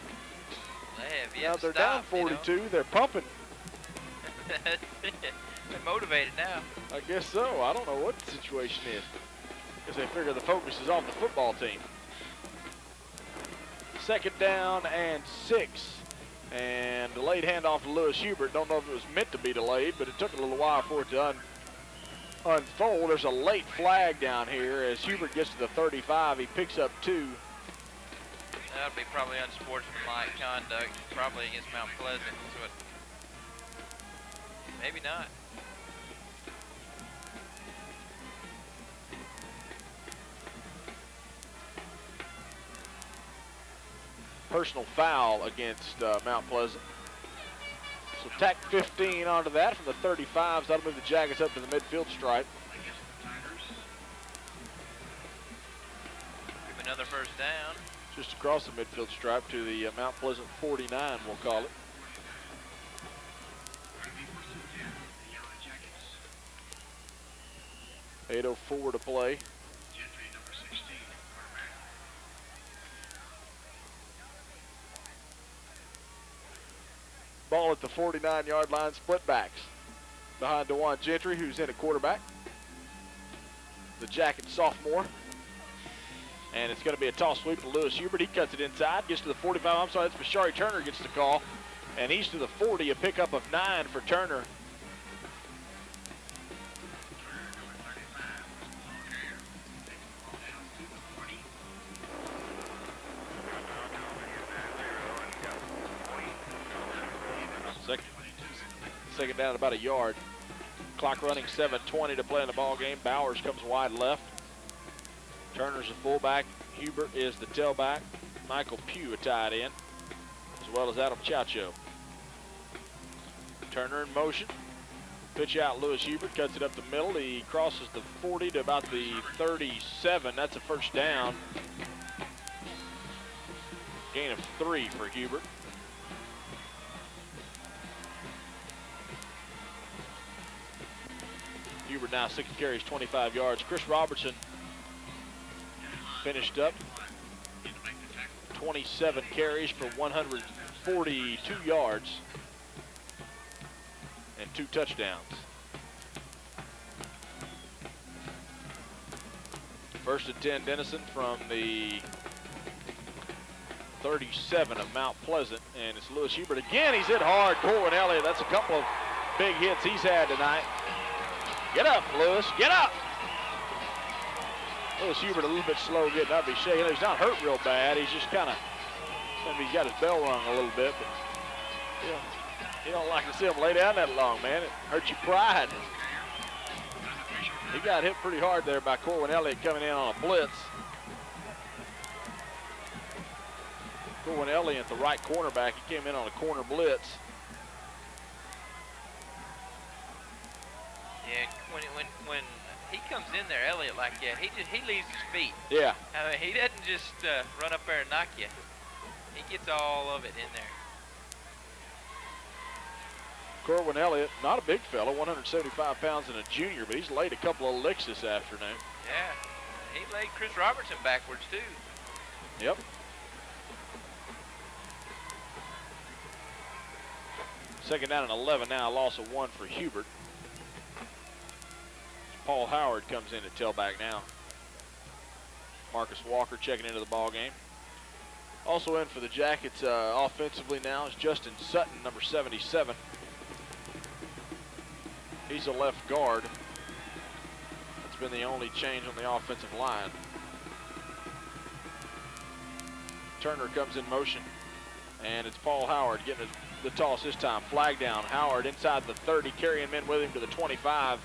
They have Now yet they're to down stop, you know. 42. They're pumping. They're motivated now. I guess so. I don't know what the situation is. Because they figure the focus is on the football team. 2nd down and 6. And delayed handoff to Lewis Hubert. Don't know if it was meant to be delayed, but it took a little while for it to unfold. There's a late flag down here as Hubert gets to the 35. He picks up 2. That would be probably unsportsmanlike conduct, probably against Mount Pleasant. So maybe not. Personal foul against Mount Pleasant. So tack 15 onto that from the 35s. That'll move the Jackets up to the midfield stripe. Give another first down. Just across the midfield stripe to the Mount Pleasant 49, we'll call it. .804 to play. Ball at the 49-yard line, split backs. Behind DeJuan Gentry, who's in at quarterback. The Jackets sophomore. And it's going to be a toss sweep to Lewis Hubert. He cuts it inside, gets to the 45. I'm sorry, that's Bashari Turner gets the call. And he's to the 40, a pickup of 9 for Turner. Second down about a yard. Clock running, 7:20 to play in the ball game. Bowers comes wide left. Turner's the fullback. Hubert is the tailback. Michael Pugh a tight end, as well as Adam Chacho. Turner in motion. Pitch out Lewis Hubert, cuts it up the middle. He crosses the 40 to about the 37. That's a first down. Gain of 3 for Hubert. Hubert now 6 carries, 25 yards. Chris Robertson finished up 27 carries for 142 yards and 2 touchdowns. First and 10 Denison from the 37 of Mount Pleasant, and it's Lewis Hubert again. He's hit hard. Corwin Elliott, that's a couple of big hits he's had tonight. Get up, Lewis, get up. Lewis Hubert a little bit slow getting up. He's shaking. He's not hurt real bad. He's just kind of, he's got his bell rung a little bit, but you don't like to see him lay down that long, man. It hurts your pride. He got hit pretty hard there by Corwin Elliott coming in on a blitz. Corwin Elliott, the right cornerback, he came in on a corner blitz. Yeah, when he comes in there, Elliott, like he leaves his feet. Yeah. I mean, he doesn't just run up there and knock you. He gets all of it in there. Corwin Elliott, not a big fella, 175 pounds and a junior, but he's laid a couple of licks this afternoon. Yeah, he laid Chris Robertson backwards too. Yep. Second down and 11 now, a loss of 1 for Hubert. Paul Howard comes in at tailback now. Marcus Walker checking into the ball game. Also in for the Jackets offensively now is Justin Sutton, number 77. He's a left guard. That's been the only change on the offensive line. Turner comes in motion, and it's Paul Howard getting the toss this time. Flag down. Howard inside the 30, carrying men with him to the 25.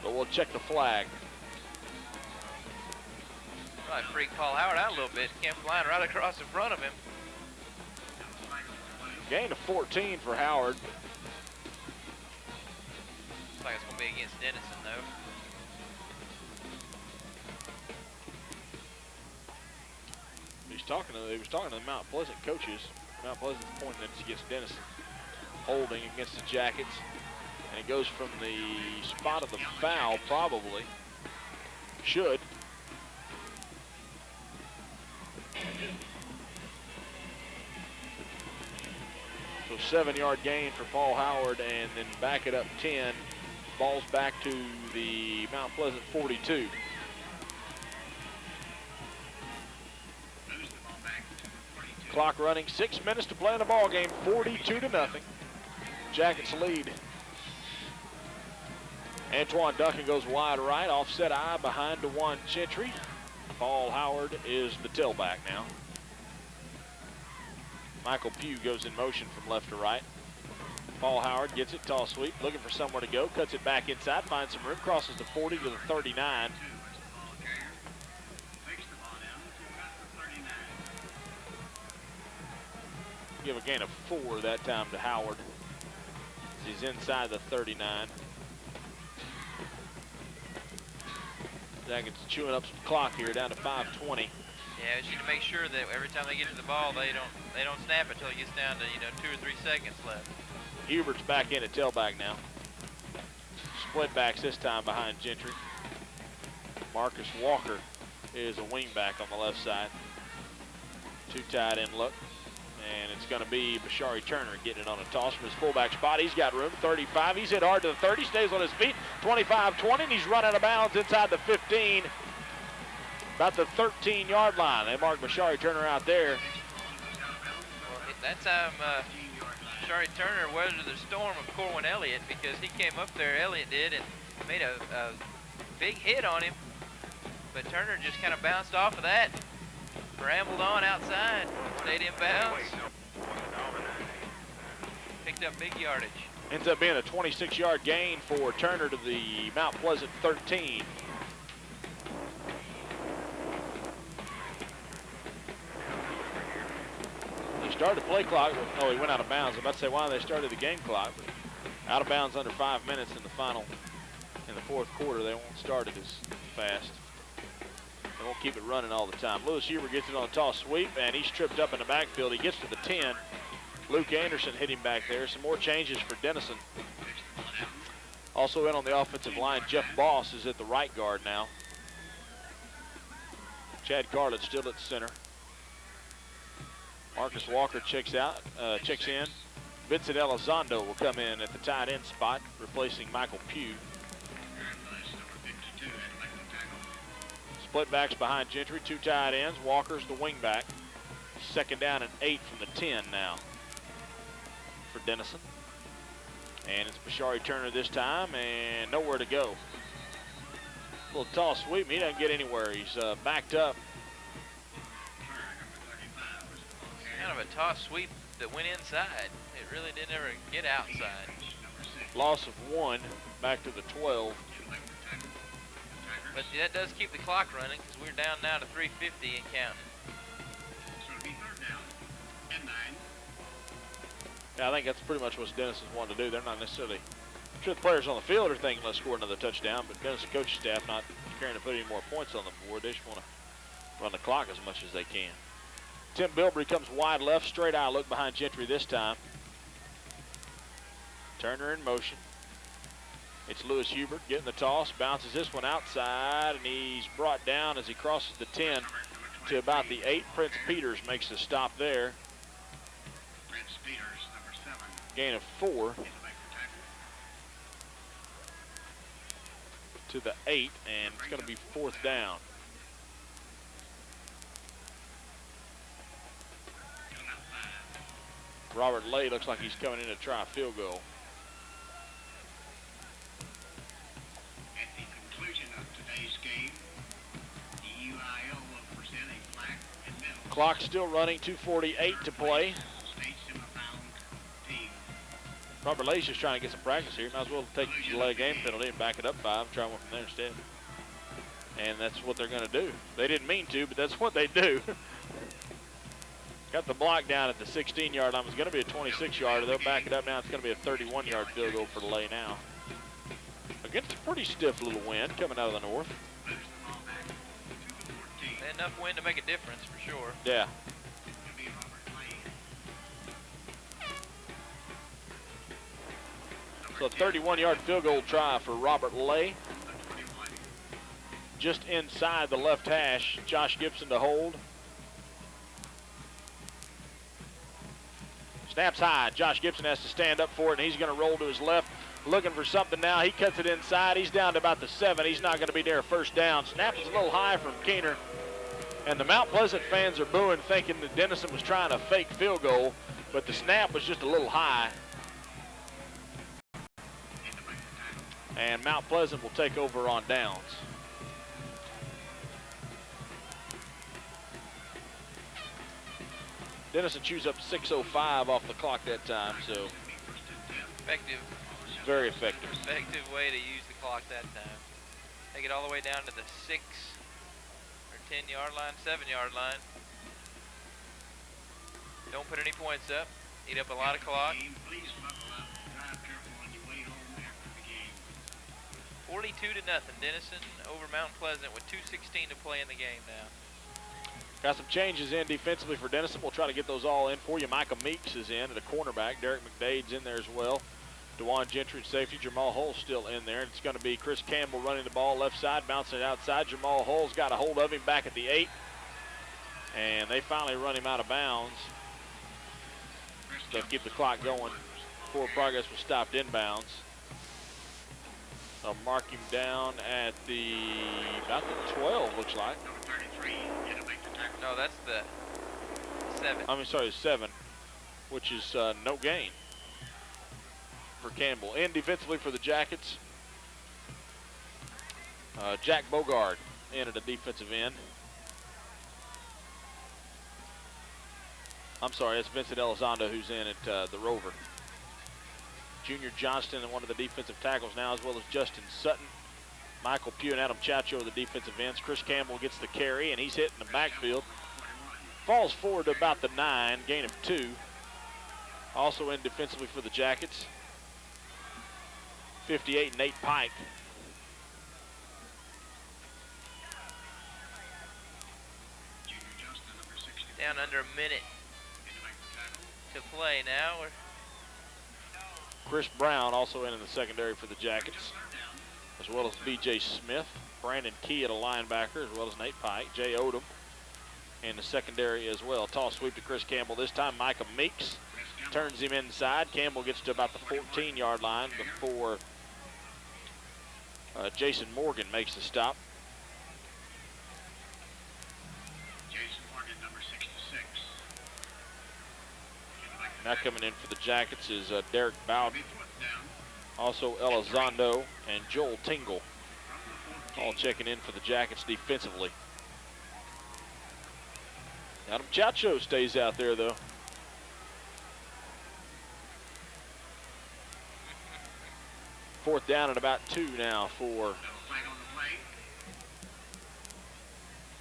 But we'll check the flag. Well, I freaked Paul Howard out a little bit. Came flying right across in front of him. Gain of 14 for Howard. Looks like it's going to be against Denison, though. He was talking to the Mount Pleasant coaches. Mount Pleasant's pointing it's against Denison. Holding against the Jackets. And it goes from the spot of the foul, probably. Should. So 7-yard gain for Paul Howard, and then back it up 10. Ball's back to the Mount Pleasant 42. Clock running, 6 minutes to play in the ball game, 42-0. Jackets lead. Antoine Duncan goes wide right, offset eye behind DeJuan Gentry. Paul Howard is the tailback now. Michael Pugh goes in motion from left to right. Paul Howard gets it, toss sweep, looking for somewhere to go, cuts it back inside, finds some room, crosses the 40 to the 39. Give a gain of 4 that time to Howard. He's inside the 39. Jackets chewing up some clock here, down to 5:20. Yeah, just to make sure that every time they get to the ball, they don't snap it until it gets down to 2 or 3 seconds left. Hubert's back in at tailback now. Split backs this time behind Gentry. Marcus Walker is a wingback on the left side. 2 tight end look. And it's going to be Bashari Turner getting it on a toss from his fullback spot. He's got room, 35. He's hit hard to the 30, stays on his feet, 25-20, and he's run out of bounds inside the 15, about the 13-yard line. They mark Bashari Turner out there. Well, that time, Bashari Turner weathered the storm of Corwin Elliott because he came up there, Elliott did, and made a big hit on him. But Turner just kind of bounced off of that. Rambled on outside, stayed in bounds. Picked up big yardage. Ends up being a 26-yard gain for Turner to the Mount Pleasant 13. They started the play clock. Oh, he went out of bounds. I'm about to say why they started the game clock. But out of bounds under 5 minutes in the fourth quarter. They won't start it as fast. They won't keep it running all the time. Lewis Huber gets it on a toss sweep, and he's tripped up in the backfield. He gets to the 10. Luke Anderson hit him back there. Some more changes for Denison. Also in on the offensive line, Jeff Boss is at the right guard now. Chad Garland still at center. Marcus Walker checks in. Vincent Elizondo will come in at the tight end spot, replacing Michael Pugh. Split backs behind Gentry, 2 tight ends. Walker's the wing back. 2nd down and 8 from the 10 now for Denison. And it's Bashari Turner this time, and nowhere to go. Little toss sweep, he doesn't get anywhere. He's backed up. Kind of a toss sweep that went inside. It really didn't ever get outside. Loss of 1, back to the 12. But that does keep the clock running because we're down now to 3:50 and counting. So it'll be 3rd down and 9. Yeah, I think that's pretty much what Denison's wanting to do. They're not necessarily, I'm sure the players on the field are thinking let's score another touchdown, but Denison coaching staff not caring to put any more points on the board. They just want to run the clock as much as they can. Tim Bilbrey comes wide left, straight eye look behind Gentry this time. Turner in motion. It's Lewis Hubert getting the toss, bounces this one outside, and he's brought down as he crosses the 10 to about the 8. Prince Peters makes the stop there. Prince Peters, number 7. Gain of 4 to the 8, and it's going to be 4th down. Robert Lay looks like he's coming in to try a field goal. At the conclusion of today's game, the UIL will present a plaque and medal. Clock still running, 2:48 to play. State semifinal team. Robert Lay's just trying to get some practice here. Might as well take the delay game penalty and back it up 5, try one from there instead. And that's what they're going to do. They didn't mean to, but that's what they do. Got the block down at the 16-yard line. It was going to be a 26-yarder. They'll back it up now. It's going to be a 31-yard field goal for Lay now. Against a pretty stiff little wind coming out of the north. Enough wind to make a difference for sure. Yeah. So a 31-yard field goal try for Robert Lay. Just inside the left hash. Josh Gibson to hold. Snaps high. Josh Gibson has to stand up for it, and he's going to roll to his left, looking for something now. He cuts it inside. He's down to about the 7. He's not going to be near a 1st down. Snap is a little high from Keener, and the Mount Pleasant fans are booing, thinking that Denison was trying a fake field goal, but the snap was just a little high. And Mount Pleasant will take over on downs. Denison chews up 6:05 off the clock that time, so Effective. very effective. Effective way to use the clock that time. Take it all the way down to the 6 or 10-yard line, 7-yard line. Don't put any points up. Eat up a lot of clock. Please buckle up. Drive careful on your way home after the game. 42-0. Denison over Mount Pleasant with 2:16 to play in the game now. Got some changes in defensively for Denison. We'll try to get those all in for you. Micah Meeks is in at a cornerback. Derek McDade's in there as well. DeJuan Gentry at safety. Jamal Hull's still in there. It's going to be Chris Campbell running the ball left side, bouncing it outside. Jamal Hull's got a hold of him back at the 8. And they finally run him out of bounds. They'll keep the clock going. Forward progress was stopped inbounds. They'll mark him down at about the 12, looks like. Number 33, to make the tackle. No, that's the 7. I mean, sorry, 7, which is no gain for Campbell. In defensively for the Jackets, Jack Bogard in at a defensive end. I'm sorry, it's Vincent Elizondo who's in at the Rover. Junior Johnston and one of the defensive tackles now, as well as Justin Sutton. Michael Pugh and Adam Chacho are the defensive ends. Chris Campbell gets the carry, and he's hit in the backfield. Falls forward to about the 9, gain of 2. Also in defensively for the Jackets, 58, Nate Pike. Down under a minute to play now. Chris Brown also in the secondary for the Jackets, as well as B.J. Smith, Brandon Key at a linebacker, as well as Nate Pike, Jay Odom in the secondary as well. Toss sweep to Chris Campbell this time. Micah Meeks turns him inside. Campbell gets to about the 14-yard line before Jason Morgan makes the stop. Jason Morgan, number 66. Now coming in for the Jackets is Derek Bowden, Down also Elizondo and Joel Tingle, all checking in for the Jackets defensively. Adam Chacho stays out there though. Fourth down and about 2 now for flag on the play.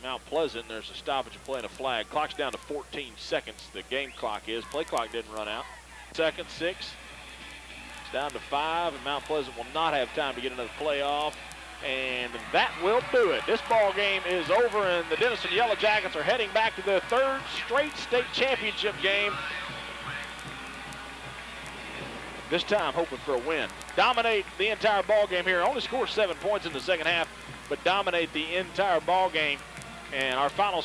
Mount Pleasant. There's a stoppage of play and a flag. Clock's down to 14 seconds. The game clock is. Play clock didn't run out. Second, 6. It's down to 5, and Mount Pleasant will not have time to get another play off. And that will do it. This ball game is over, and the Denison Yellow Jackets are heading back to their 3rd straight state championship game. This time hoping for a win. Dominate the entire ball game here. Only score 7 points in the second half, but dominate the entire ball game. And our final